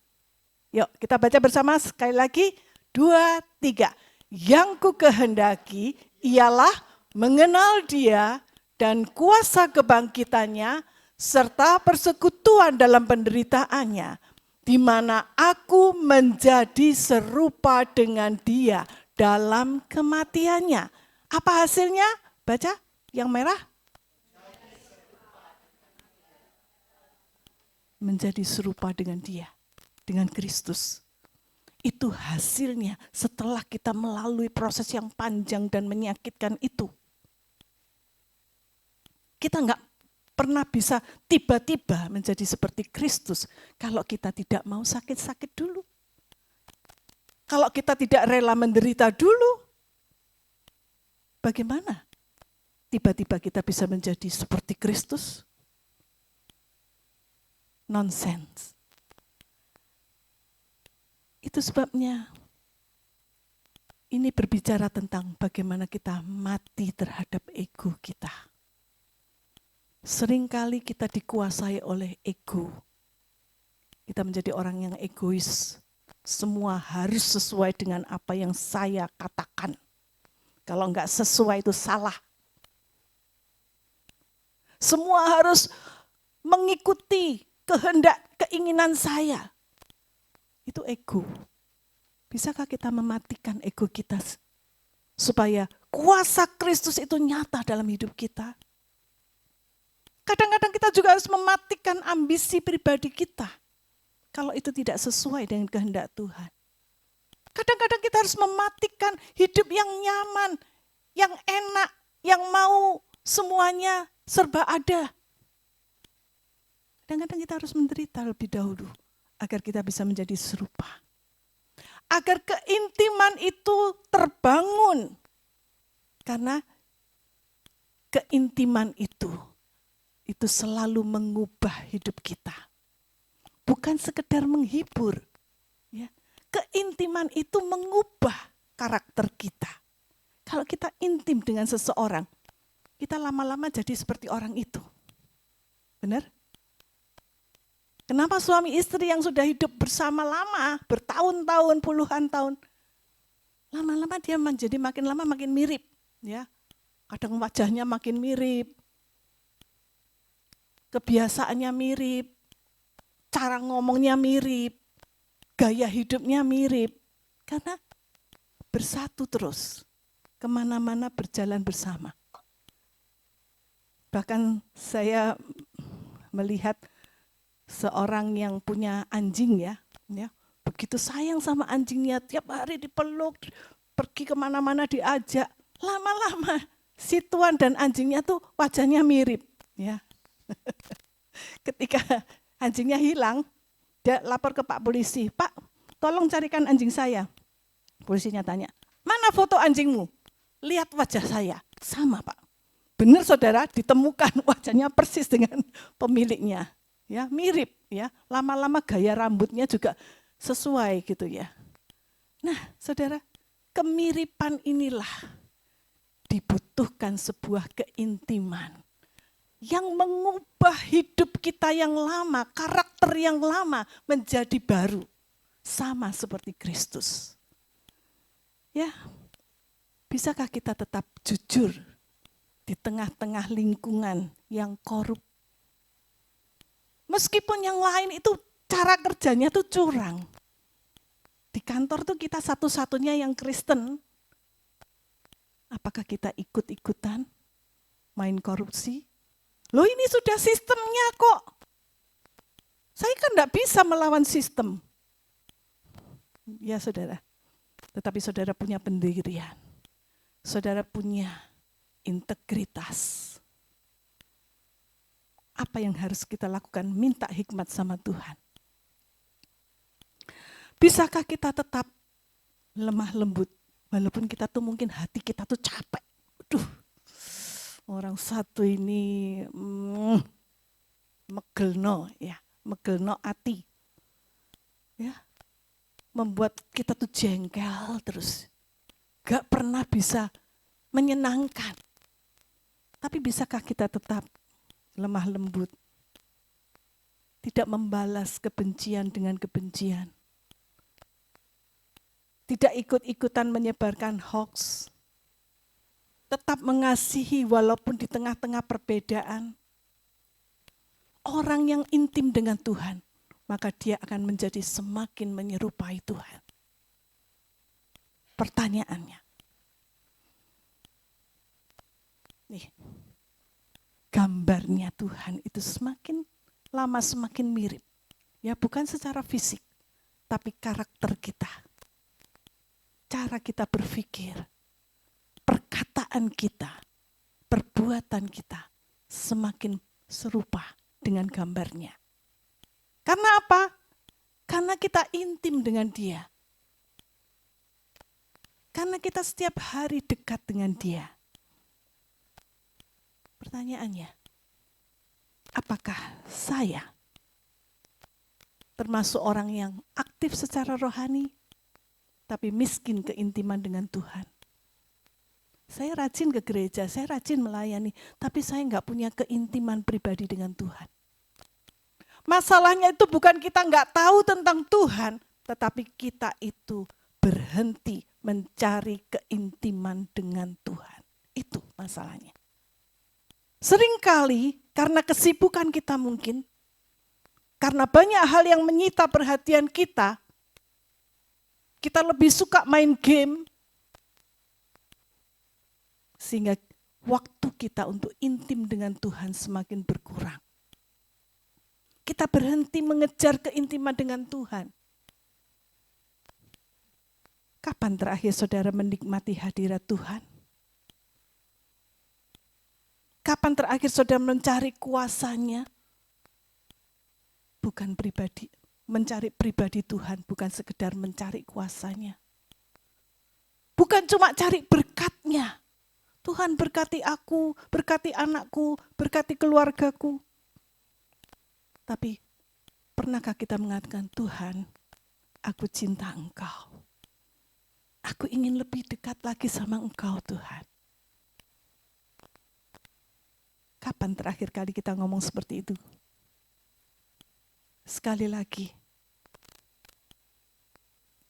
Yuk kita baca bersama sekali lagi, 2, 3. Yang ku kehendaki ialah mengenal Dia dan kuasa kebangkitannya, serta persekutuan dalam penderitaannya, di mana aku menjadi serupa dengan Dia dalam kematiannya. Apa hasilnya? Baca yang merah. Menjadi serupa dengan Dia, dengan Kristus. Itu hasilnya setelah kita melalui proses yang panjang dan menyakitkan itu. Kita nggak pernah bisa tiba-tiba menjadi seperti Kristus kalau kita tidak mau sakit-sakit dulu. Kalau kita tidak rela menderita dulu, bagaimana tiba-tiba kita bisa menjadi seperti Kristus? Nonsense. Itu sebabnya ini berbicara tentang bagaimana kita mati terhadap ego kita. Seringkali kita dikuasai oleh ego. Kita menjadi orang yang egois. Semua harus sesuai dengan apa yang saya katakan. Kalau enggak sesuai itu salah. Semua harus mengikuti kehendak, keinginan saya. Itu ego. Bisakah kita mematikan ego kita supaya kuasa Kristus itu nyata dalam hidup kita? Kadang-kadang kita juga harus mematikan ambisi pribadi kita kalau itu tidak sesuai dengan kehendak Tuhan. Kadang-kadang kita harus mematikan hidup yang nyaman, yang enak, yang mau semuanya serba ada. Kadang-kadang kita harus menderita lebih dahulu agar kita bisa menjadi serupa. Agar keintiman itu terbangun. Karena keintiman itu selalu mengubah hidup kita. Bukan sekedar menghibur. Ya. Keintiman itu mengubah karakter kita. Kalau kita intim dengan seseorang, kita lama-lama jadi seperti orang itu. Benar? Kenapa suami istri yang sudah hidup bersama lama, bertahun-tahun, puluhan tahun, lama-lama dia menjadi makin lama makin mirip. Ya. Kadang wajahnya makin mirip, kebiasaannya mirip, cara ngomongnya mirip, gaya hidupnya mirip. Karena bersatu terus, kemana-mana berjalan bersama. Bahkan saya melihat seorang yang punya anjing ya, begitu sayang sama anjingnya, tiap hari dipeluk, pergi kemana-mana diajak. Lama-lama si tuan dan anjingnya tuh wajahnya mirip. Ya. Ketika anjingnya hilang, dia lapor ke Pak Polisi, Pak tolong carikan anjing saya. Polisinya tanya, mana foto anjingmu? Lihat wajah saya, sama Pak. Benar saudara, ditemukan wajahnya persis dengan pemiliknya. Ya, mirip ya. Lama-lama gaya rambutnya juga sesuai gitu ya. Nah, saudara, kemiripan inilah dibutuhkan sebuah keintiman yang mengubah hidup kita yang lama, karakter yang lama menjadi baru. Sama seperti Kristus. Ya, bisakah kita tetap jujur di tengah-tengah lingkungan yang korup? Meskipun yang lain itu cara kerjanya tuh curang. Di kantor tuh kita satu-satunya yang Kristen. Apakah kita ikut-ikutan main korupsi? Loh ini sudah sistemnya kok. Saya kan enggak bisa melawan sistem. Ya saudara, tetapi saudara punya pendirian. Saudara punya integritas. Apa yang harus kita lakukan? Minta hikmat sama Tuhan. Bisakah kita tetap lemah lembut? Walaupun kita tuh mungkin hati kita tuh capek. Aduh, orang satu ini megelno ati. Ya, membuat kita tuh jengkel terus. Gak pernah bisa menyenangkan. Tapi bisakah kita tetap lemah lembut? Tidak membalas kebencian dengan kebencian. Tidak ikut-ikutan menyebarkan hoax. Tetap mengasihi walaupun di tengah-tengah perbedaan. Orang yang intim dengan Tuhan, maka dia akan menjadi semakin menyerupai Tuhan. Pertanyaannya, nih, gambarnya Tuhan itu semakin lama semakin mirip. Ya, bukan secara fisik, tapi karakter kita. Cara kita berpikir, perkataan kita, perbuatan kita semakin serupa dengan gambarnya. Karena apa? Karena kita intim dengan Dia. Karena kita setiap hari dekat dengan Dia. Pertanyaannya, apakah saya termasuk orang yang aktif secara rohani, tapi miskin keintiman dengan Tuhan? Saya rajin ke gereja, saya rajin melayani, tapi saya nggak punya keintiman pribadi dengan Tuhan. Masalahnya itu bukan kita nggak tahu tentang Tuhan, tetapi kita itu berhenti mencari keintiman dengan Tuhan. Itu masalahnya. Seringkali karena kesibukan kita mungkin, karena banyak hal yang menyita perhatian kita lebih suka main game, sehingga waktu kita untuk intim dengan Tuhan semakin berkurang. Kita berhenti mengejar keintiman dengan Tuhan. Kapan terakhir saudara menikmati hadirat Tuhan? Kapan terakhir saudara mencari kuasa-Nya? Bukan pribadi, mencari pribadi Tuhan, bukan sekedar mencari kuasa-Nya. Bukan cuma cari berkat-Nya. Tuhan berkati aku, berkati anakku, berkati keluargaku. Tapi pernahkah kita mengatakan, Tuhan, aku cinta Engkau. Aku ingin lebih dekat lagi sama Engkau, Tuhan. Kapan terakhir kali kita ngomong seperti itu? Sekali lagi,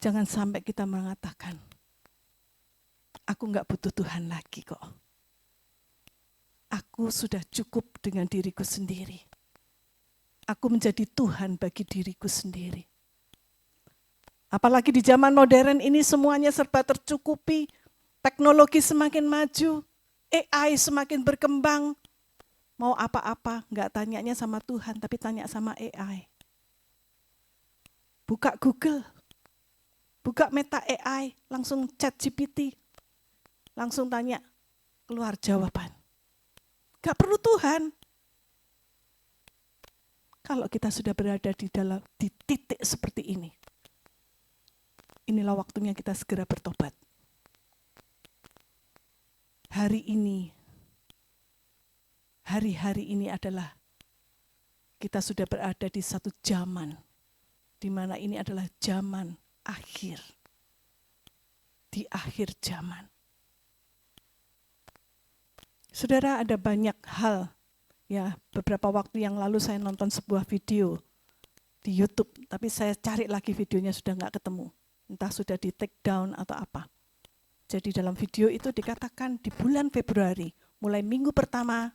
jangan sampai kita mengatakan, aku enggak butuh Tuhan lagi kok. Aku sudah cukup dengan diriku sendiri. Aku menjadi Tuhan bagi diriku sendiri. Apalagi di zaman modern ini semuanya serba tercukupi. Teknologi semakin maju, AI semakin berkembang. Mau apa-apa, enggak tanyanya sama Tuhan, tapi tanya sama AI. Buka Google, buka Meta AI, langsung chat GPT, langsung tanya, keluar jawaban. Enggak perlu Tuhan. Kalau kita sudah berada di titik seperti ini, inilah waktunya kita segera bertobat. Hari-hari ini adalah kita sudah berada di satu zaman, di mana ini adalah zaman akhir. Di akhir zaman. Saudara, ada banyak hal. Ya, beberapa waktu yang lalu saya nonton sebuah video di YouTube, tapi saya cari lagi videonya sudah nggak ketemu. Entah sudah di take down atau apa. Jadi dalam video itu dikatakan di bulan Februari, mulai minggu pertama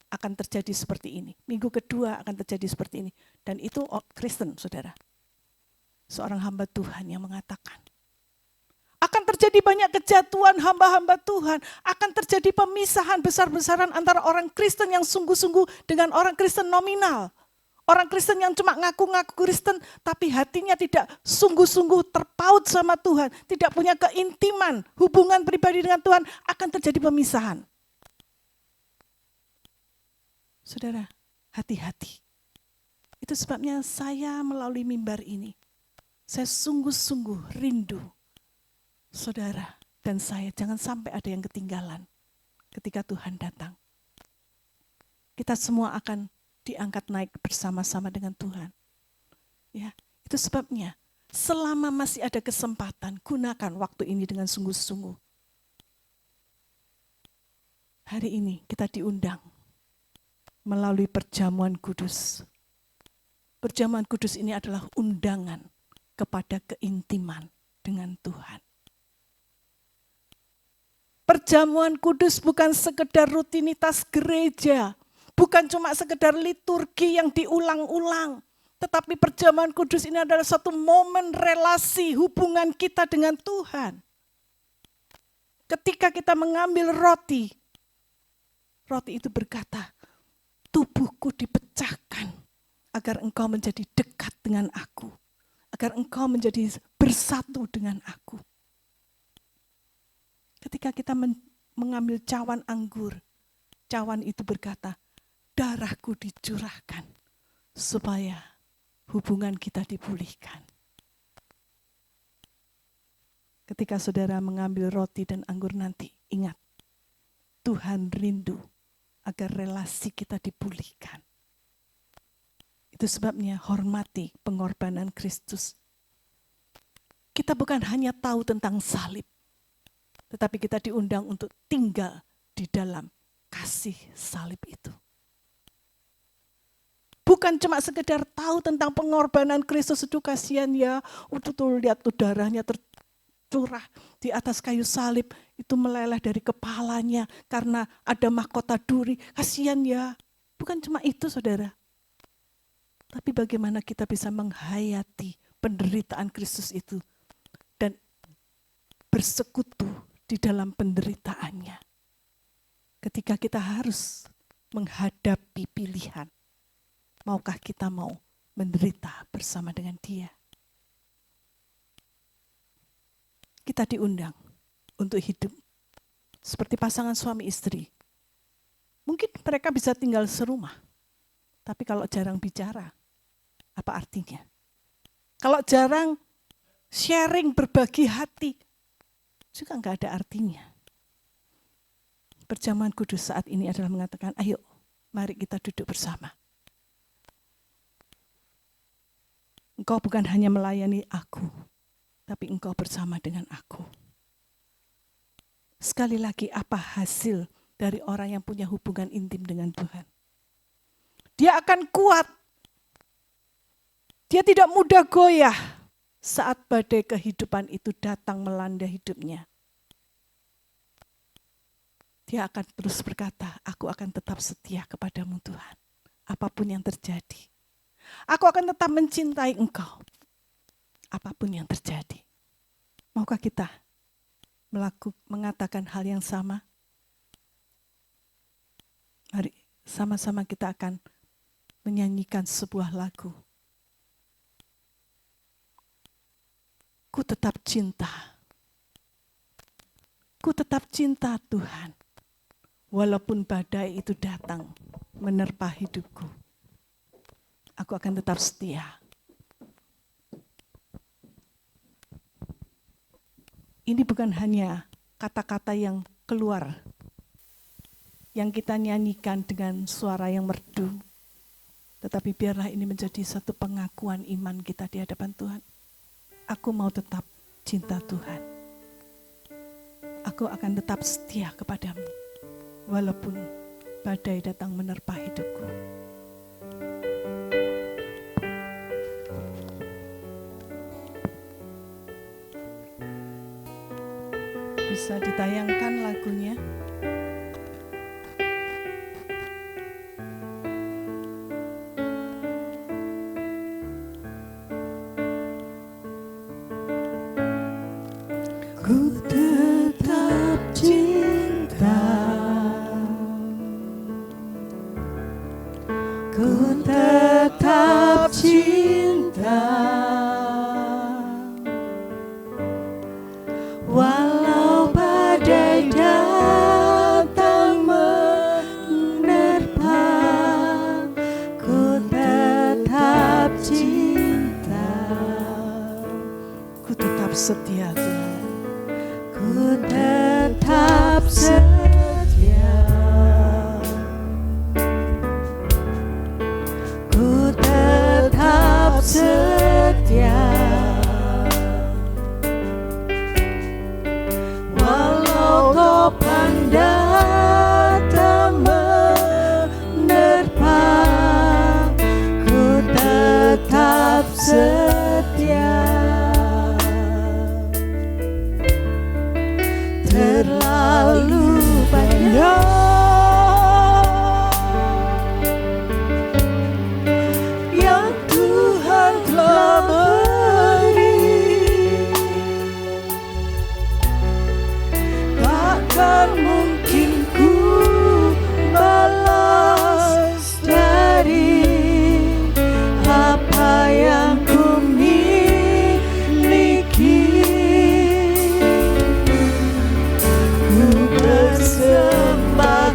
akan terjadi seperti ini. Minggu kedua akan terjadi seperti ini. Dan itu Kristen, saudara. Seorang hamba Tuhan yang mengatakan, akan terjadi banyak kejatuhan hamba-hamba Tuhan. Akan terjadi pemisahan besar-besaran antara orang Kristen yang sungguh-sungguh dengan orang Kristen nominal. Orang Kristen yang cuma ngaku-ngaku Kristen, tapi hatinya tidak sungguh-sungguh terpaut sama Tuhan. Tidak punya keintiman, hubungan pribadi dengan Tuhan, akan terjadi pemisahan. Saudara, hati-hati. Itu sebabnya saya melalui mimbar ini Saya sungguh-sungguh rindu saudara dan saya, jangan sampai ada yang ketinggalan ketika Tuhan datang. Kita semua akan diangkat naik bersama-sama dengan Tuhan. Ya, itu sebabnya selama masih ada kesempatan, gunakan waktu ini dengan sungguh-sungguh. Hari ini kita diundang melalui perjamuan kudus. Perjamuan kudus ini adalah undangan kepada keintiman dengan Tuhan. Perjamuan kudus bukan sekedar rutinitas gereja, bukan cuma sekedar liturgi yang diulang-ulang, tetapi perjamuan kudus ini adalah satu momen relasi hubungan kita dengan Tuhan. Ketika kita mengambil roti, roti itu berkata, tubuhku dipecahkan agar engkau menjadi dekat dengan aku, agar engkau menjadi bersatu dengan aku. Ketika kita mengambil cawan anggur, cawan itu berkata, darahku dicurahkan supaya hubungan kita dipulihkan. Ketika saudara mengambil roti dan anggur nanti, ingat, Tuhan rindu agar relasi kita dipulihkan. Itu sebabnya hormati pengorbanan Kristus. Kita bukan hanya tahu tentang salib, tetapi kita diundang untuk tinggal di dalam kasih salib itu. Bukan cuma sekedar tahu tentang pengorbanan Kristus, itu kasihan ya, tuh lihat tuh darahnya tercurah di atas kayu salib, itu meleleh dari kepalanya karena ada mahkota duri, kasihan ya. Bukan cuma itu saudara. Tapi bagaimana kita bisa menghayati penderitaan Kristus itu dan bersekutu di dalam penderitaannya. Ketika kita harus menghadapi pilihan, maukah kita mau menderita bersama dengan Dia? Kita diundang untuk hidup seperti pasangan suami istri. Mungkin mereka bisa tinggal serumah, tapi kalau jarang bicara, apa artinya? Kalau jarang sharing, berbagi hati, juga enggak ada artinya. Perjamuan kudus saat ini adalah mengatakan, ayo mari kita duduk bersama. Engkau bukan hanya melayani aku, tapi engkau bersama dengan aku. Sekali lagi, apa hasil dari orang yang punya hubungan intim dengan Tuhan? Dia akan kuat. Dia tidak mudah goyah saat badai kehidupan itu datang melanda hidupnya. Dia akan terus berkata, aku akan tetap setia kepadamu Tuhan, apapun yang terjadi. Aku akan tetap mencintai engkau, apapun yang terjadi. Maukah kita mengatakan hal yang sama? Mari sama-sama kita akan menyanyikan sebuah lagu. Ku tetap cinta. Ku tetap cinta Tuhan. Walaupun badai itu datang menerpa hidupku, aku akan tetap setia. Ini bukan hanya kata-kata yang keluar, yang kita nyanyikan dengan suara yang merdu, tetapi biarlah ini menjadi satu pengakuan iman kita di hadapan Tuhan. Aku mau tetap cinta Tuhan. Aku akan tetap setia kepadamu, walaupun badai datang menerpa hidupku. Bisa ditayangkan lagunya. Ku tetap cinta, ku tetap cinta, walau badai datang setia Tuhan. Ku tetap setia. Ku tetap setia. Walau topan datang menerpa, ku tetap setia. Terlalu banyak yang Tuhan telah beri, takkan mungkin ku balas dari apa yang ku miliki. Ku persembahkan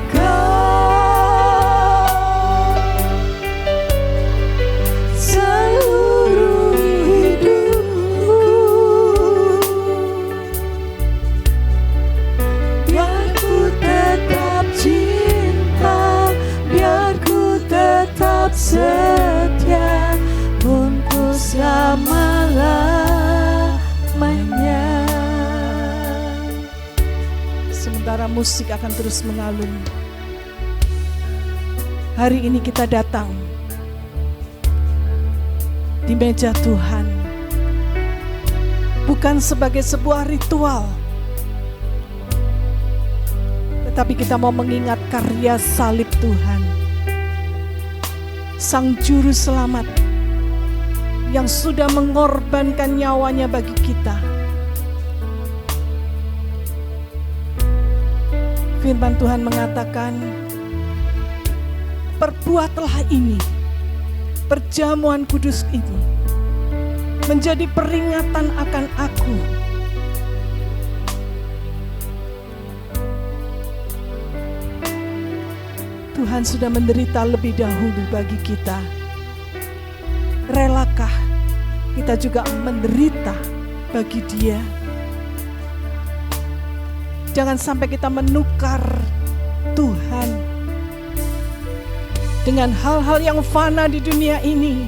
seluruh hidupku, biar ku tetap cinta, biar ku tetap setia untuk selama-lamanya. Sementara musik akan terus mengalun, hari ini kita datang di meja Tuhan bukan sebagai sebuah ritual, tetapi kita mau mengingat karya salib Tuhan, Sang Juru Selamat yang sudah mengorbankan nyawanya bagi kita. Firman Tuhan mengatakan, perbuatlah ini, perjamuan kudus ini, menjadi peringatan akan aku. Tuhan sudah menderita lebih dahulu bagi kita. Relakah kita juga menderita bagi Dia? Jangan sampai kita menukar Tuhan dengan hal-hal yang fana di dunia ini.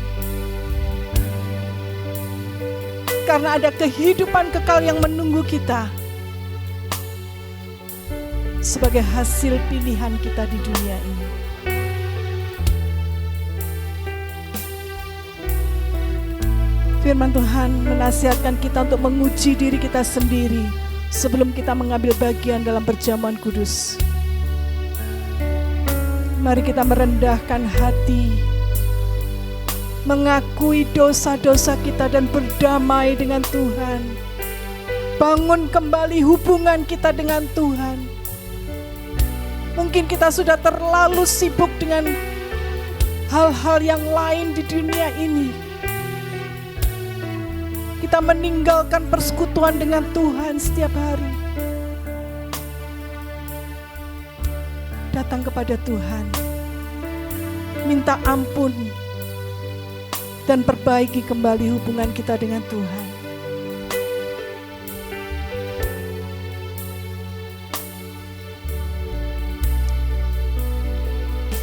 Karena ada kehidupan kekal yang menunggu kita sebagai hasil pilihan kita di dunia ini. Firman Tuhan menasihatkan kita untuk menguji diri kita sendiri sebelum kita mengambil bagian dalam perjamuan kudus. Mari kita merendahkan hati, mengakui dosa-dosa kita dan berdamai dengan Tuhan. Bangun kembali hubungan kita dengan Tuhan. Mungkin kita sudah terlalu sibuk dengan hal-hal yang lain di dunia ini. Kita meninggalkan persekutuan dengan Tuhan setiap hari. Datang kepada Tuhan, minta ampun, dan perbaiki kembali hubungan kita dengan Tuhan.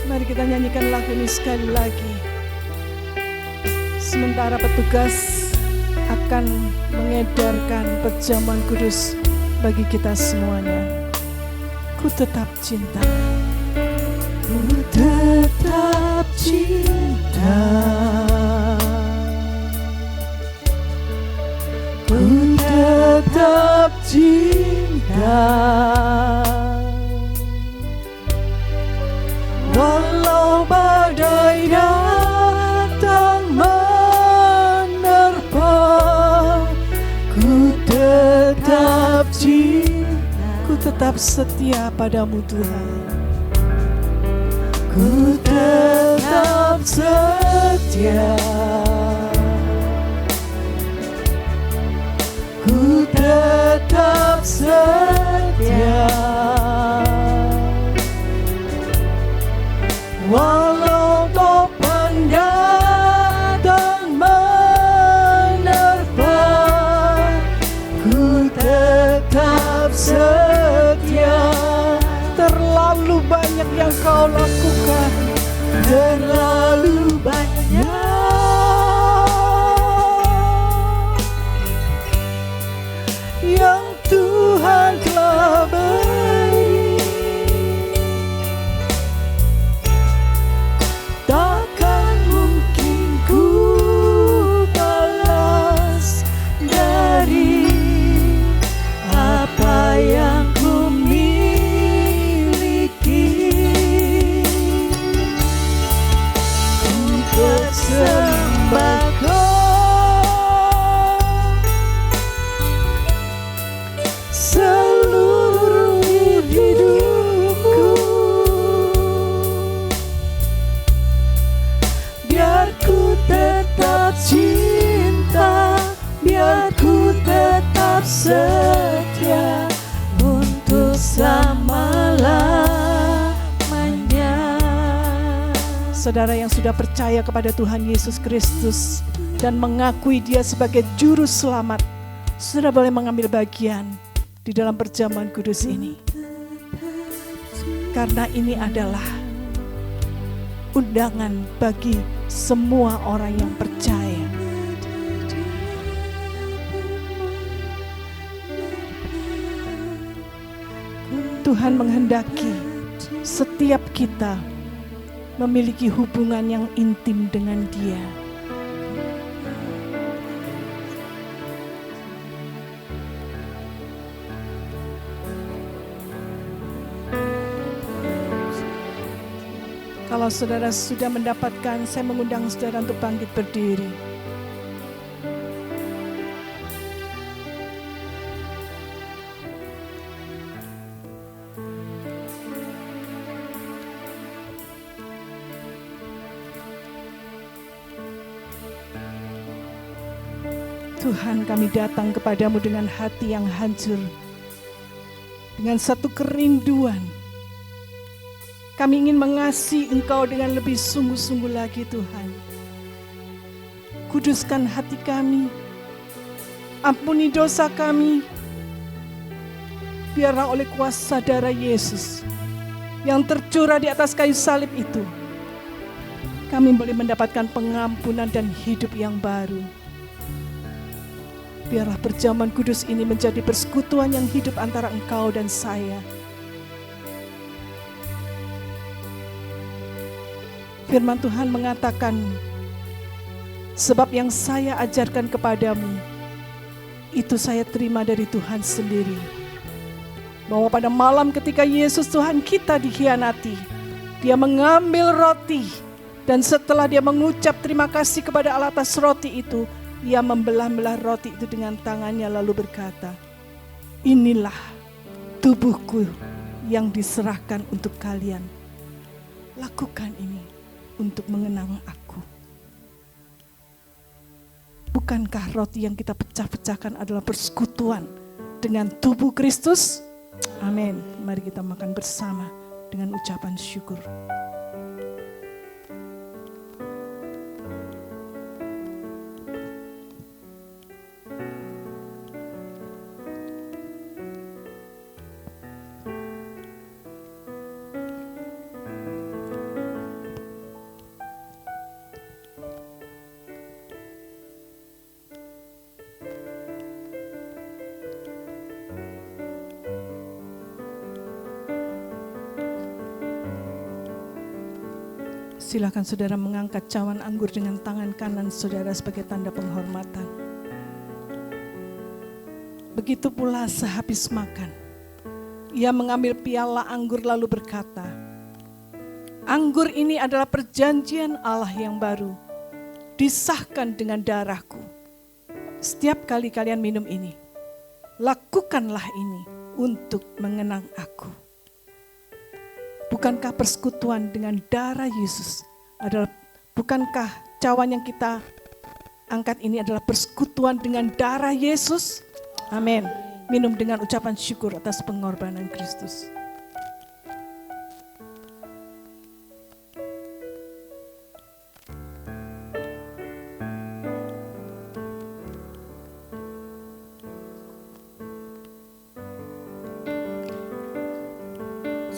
Mari kita nyanyikan lagu ini sekali lagi. Sementara petugas akan mengedarkan perjamuan kudus bagi kita semuanya. Ku tetap cinta. Ku tetap cinta. Ku tetap cinta. Walau badai datang menerpa, ku tetap cinta, ku tetap setia padamu Tuhan. Ku tetap setia, ku tetap setia. Walau topan datang menerpa, Engkau lakukan terlalu banyak yang Tuhan telah beri. takkan mungkin ku balas dari apa yang ku miliki. Ku persembahkan seluruh hidupku, biar ku tetap cinta, biar ku tetap setia untuk selama-lamanya. Saudara yang sudah percaya kepada Tuhan Yesus Kristus dan mengakui Dia sebagai juru selamat, saudara boleh mengambil bagian di dalam perjamuan kudus ini. Karena ini adalah undangan bagi semua orang yang percaya. Tuhan menghendaki setiap kita memiliki hubungan yang intim dengan Dia. Kalau saudara sudah mendapatkan, saya mengundang saudara untuk bangkit berdiri. Tuhan, kami datang kepadamu dengan hati yang hancur, dengan satu kerinduan. Kami ingin mengasihi Engkau dengan lebih sungguh-sungguh lagi, Tuhan. Kuduskan hati kami, ampuni dosa kami. Biarlah oleh kuasa darah Yesus yang tercurah di atas kayu salib itu, kami boleh mendapatkan pengampunan dan hidup yang baru. Biarlah perjamuan kudus ini menjadi persekutuan yang hidup antara Engkau dan saya. Firman Tuhan mengatakan, sebab yang saya ajarkan kepadamu, itu saya terima dari Tuhan sendiri. Bahwa pada malam ketika Yesus Tuhan kita dikhianati, Dia mengambil roti, dan setelah Dia mengucap terima kasih kepada Allah atas roti itu, Ia membelah-belah roti itu dengan tangannya lalu berkata, inilah tubuhku yang diserahkan untuk kalian. Lakukan ini untuk mengenang aku. Bukankah roti yang kita pecah-pecahkan adalah persekutuan dengan tubuh Kristus? Amin. Mari kita makan bersama dengan ucapan syukur. Silakan saudara mengangkat cawan anggur dengan tangan kanan saudara sebagai tanda penghormatan. Begitu pula sehabis makan, Ia mengambil piala anggur lalu berkata, anggur ini adalah perjanjian Allah yang baru, disahkan dengan darahku. Setiap kali kalian minum ini, lakukanlah ini untuk mengenang aku. Bukankah persekutuan dengan darah Yesus adalah, bukankah cawan yang kita angkat ini adalah persekutuan dengan darah Yesus? Amin. Minum dengan ucapan syukur atas pengorbanan Kristus.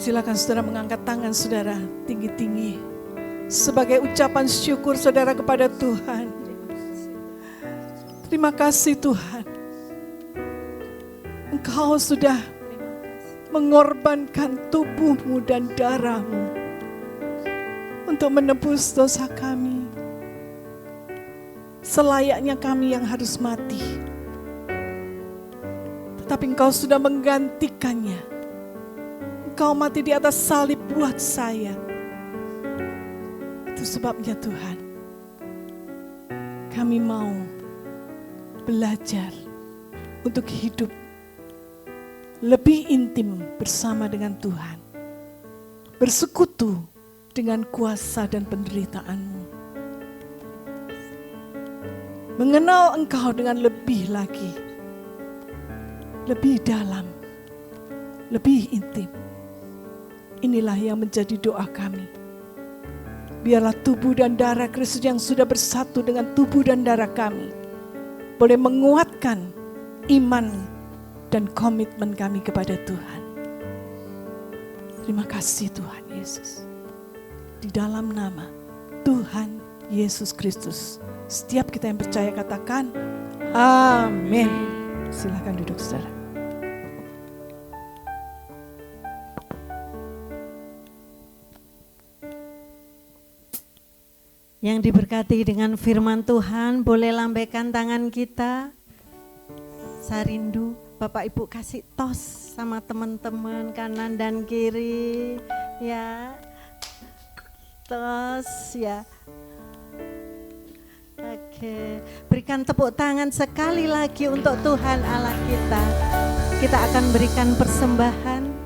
Silakan saudara mengangkat tangan saudara tinggi-tinggi sebagai ucapan syukur saudara kepada Tuhan. Terima kasih Tuhan. Engkau sudah mengorbankan tubuhmu dan darahmu untuk menebus dosa kami. Selayaknya kami yang harus mati. Tetapi Engkau sudah menggantikannya. Engkau mati di atas salib buat saya. Itu sebabnya Tuhan, kami mau belajar untuk hidup lebih intim bersama dengan Tuhan. Bersekutu dengan kuasa dan penderitaan-Mu. Mengenal Engkau dengan lebih lagi. Lebih dalam. Lebih intim. Inilah yang menjadi doa kami. Biarlah tubuh dan darah Kristus yang sudah bersatu dengan tubuh dan darah kami boleh menguatkan iman dan komitmen kami kepada Tuhan. Terima kasih Tuhan Yesus. Di dalam nama Tuhan Yesus Kristus, setiap kita yang percaya katakan amin. Silakan duduk saudara. Yang diberkati dengan firman Tuhan, boleh lambaikan tangan kita. Sarindu, Bapak Ibu kasih tos sama teman-teman kanan dan kiri. Ya, tos ya. Oke, berikan tepuk tangan sekali lagi untuk Tuhan Allah kita. Kita akan berikan persembahan.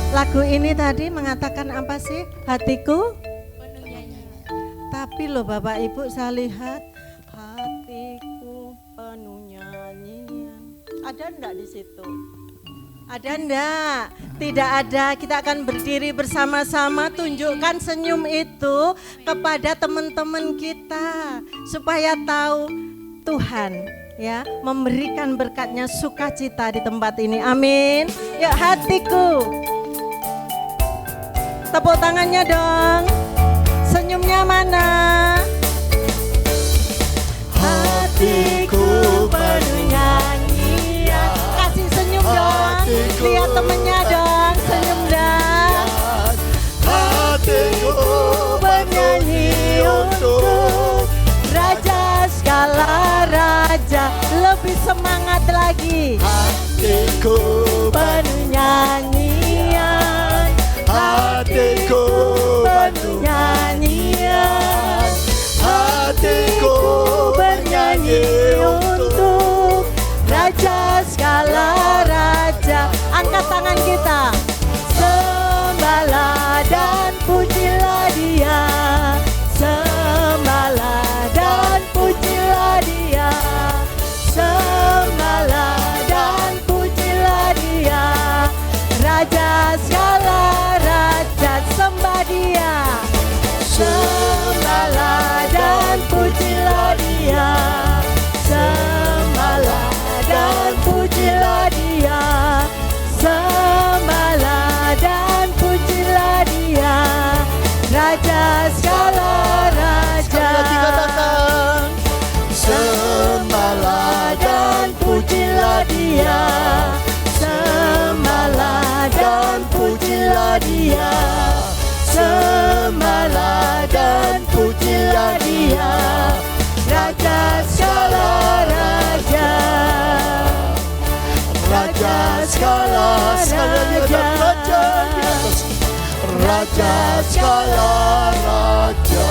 Lagu ini tadi mengatakan apa sih? Hatiku penuh nyanyian. Tapi loh Bapak Ibu, saya lihat hatiku penuh nyanyian. Ada enggak di situ? Ada enggak? Tidak ada. Kita akan berdiri bersama-sama, tunjukkan senyum itu kepada teman-teman kita supaya tahu Tuhan ya memberikan berkatnya sukacita di tempat ini. Amin. Yuk hatiku. Tepuk tangannya dong. Senyumnya mana? Hatiku penuh nyanyian. Kasih senyum dong. Lihat temennya dong. Senyum dong. Hatiku bernyanyi untuk Raja segala raja. Lebih semangat lagi. Hatiku penuh nyanyian. Hatiku penuh nyanyian. Hatiku bernyanyi untuk Raja segala raja. Angkat tangan kita. Sembahlah dan pujilah Dia. Sembahlah dan pujilah Dia. Sembahlah dan pujilah Dia. Raja segala raja, sembah Dia. Sembahlah dan pujilah Dia. Sembahlah dan pujilah Dia. Sembahlah dan Dia, sembahlah dan pujilah Dia, sembahlah dan pujilah Dia, Raja segala raja, Raja segala raja, Raja segala raja.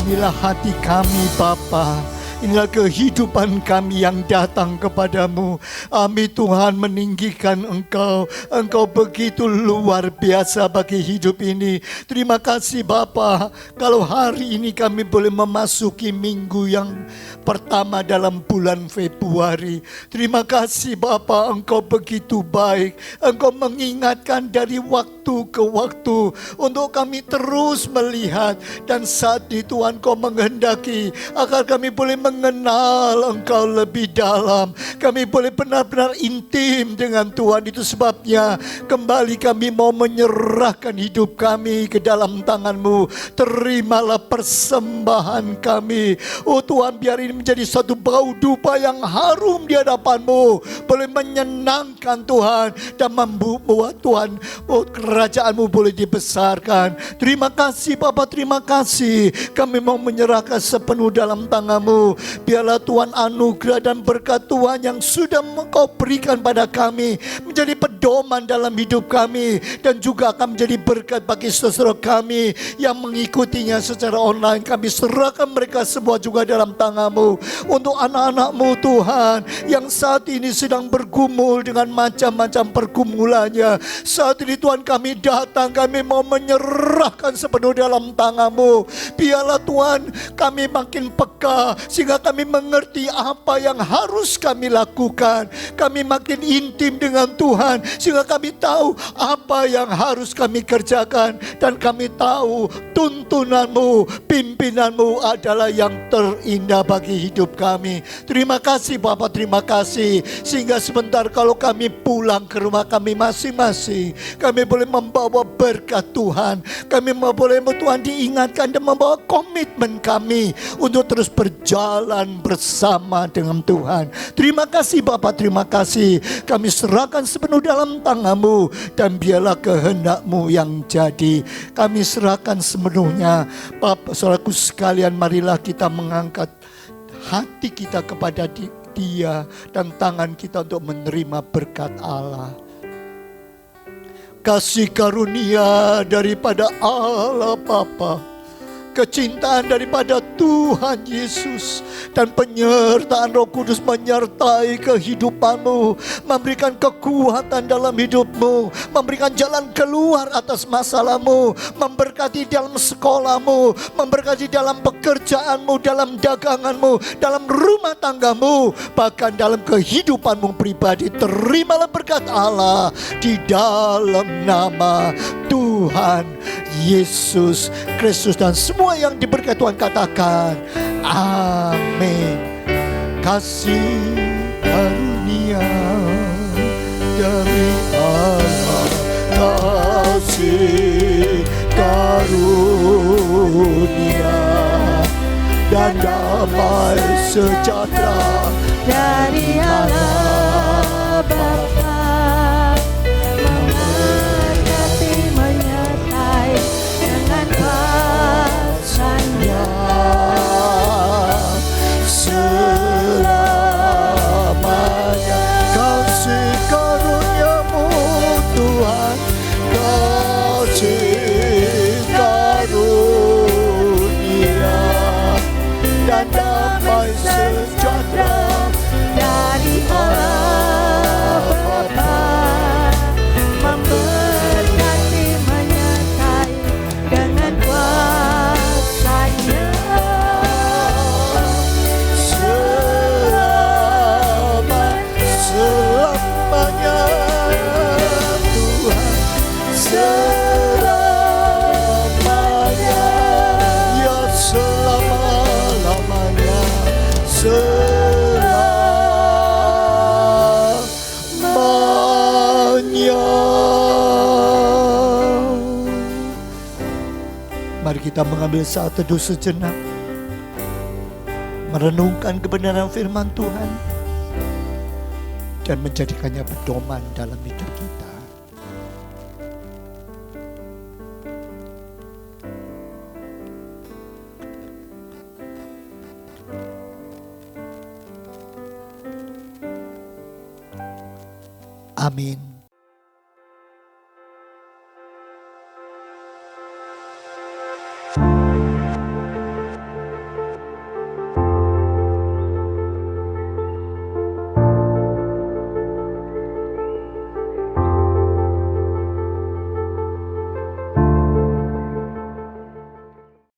Inilah hati kami Bapa. Inilah kehidupan kami yang datang kepadamu. Kami Tuhan meninggikan Engkau. Engkau begitu luar biasa bagi hidup ini. Terima kasih Bapa. Kalau hari ini kami boleh memasuki minggu yang pertama dalam bulan Februari. Terima kasih Bapa, Engkau begitu baik. Engkau mengingatkan dari waktu ke waktu untuk kami terus melihat. Dan saat ini Tuhan Kau menghendaki agar kami boleh mengenal Engkau lebih dalam. Kami boleh benar-benar intim dengan Tuhan. Itu sebabnya kembali kami mau menyerahkan hidup kami ke dalam tangan-Mu. Terimalah persembahan kami. Oh Tuhan, biar ini menjadi satu bau dupa yang harum di hadapan-Mu. Boleh menyenangkan Tuhan dan membuat Tuhan, oh, kerajaan-Mu boleh dibesarkan. Terima kasih Bapa, terima kasih. Kami mau menyerahkan sepenuh dalam tangan-Mu. Biarlah Tuhan anugerah dan berkat Tuhan yang sudah Engkau berikan pada kami menjadi pedoman dalam hidup kami, dan juga akan menjadi berkat bagi saudara kami yang mengikutinya secara online. Kami serahkan mereka semua juga dalam tangan-Mu. Untuk anak-anak-Mu Tuhan yang saat ini sedang bergumul dengan macam-macam pergumulannya, saat ini Tuhan kami datang, kami mau menyerahkan sepenuh dalam tangan-Mu. Biarlah Tuhan kami makin peka sehingga kami mengerti apa yang harus kami lakukan. Kami makin intim dengan Tuhan sehingga kami tahu apa yang harus kami kerjakan, dan kami tahu tuntunan-Mu, pimpinan-Mu adalah yang terindah bagi hidup kami. Terima kasih Bapa, terima kasih. Sehingga sebentar kalau kami pulang ke rumah kami masing-masing, kami boleh membawa berkat Tuhan. Kami boleh Tuhan diingatkan dan membawa komitmen kami untuk terus berjalan bersama dengan Tuhan. Terima kasih Bapa, terima kasih. Kami serahkan sepenuh dalam tangan-Mu, dan biarlah kehendak-Mu yang jadi. Kami serahkan sepenuhnya. Bapak, saudaraku sekalian, marilah kita mengangkat hati kita kepada Dia dan tangan kita untuk menerima berkat Allah. Kasih karunia daripada Allah Bapa, kecintaan daripada Tuhan Yesus, dan penyertaan Roh Kudus menyertai kehidupanmu, memberikan kekuatan dalam hidupmu, memberikan jalan keluar atas masalahmu, memberkati dalam sekolahmu, memberkati dalam pekerjaanmu, dalam daganganmu, dalam rumah tanggamu, bahkan dalam kehidupanmu pribadi. Terimalah berkat Allah di dalam nama Tuhan Yesus Kristus, dan semua yang diberkati Tuhan katakan amin. Kasih karunia dari Allah, kasih karunia dan damai sejahtera dari Allah Bapa, memberkati menyertai dengan kuasa-Nya selamanya. Kasih karunia-Mu Tuhan, kasih karunia dan damai sejahtera dari Allah Bapa, memberkati menyertai dengan kuasa-Nya selamanya. Tuhan selamanya, ya selama-lamanya, selamanya. Mari kita mengambil saat teduh sejenak, merenungkan kebenaran firman Tuhan. dan menjadikannya pedoman dalam hidup kita. Amin.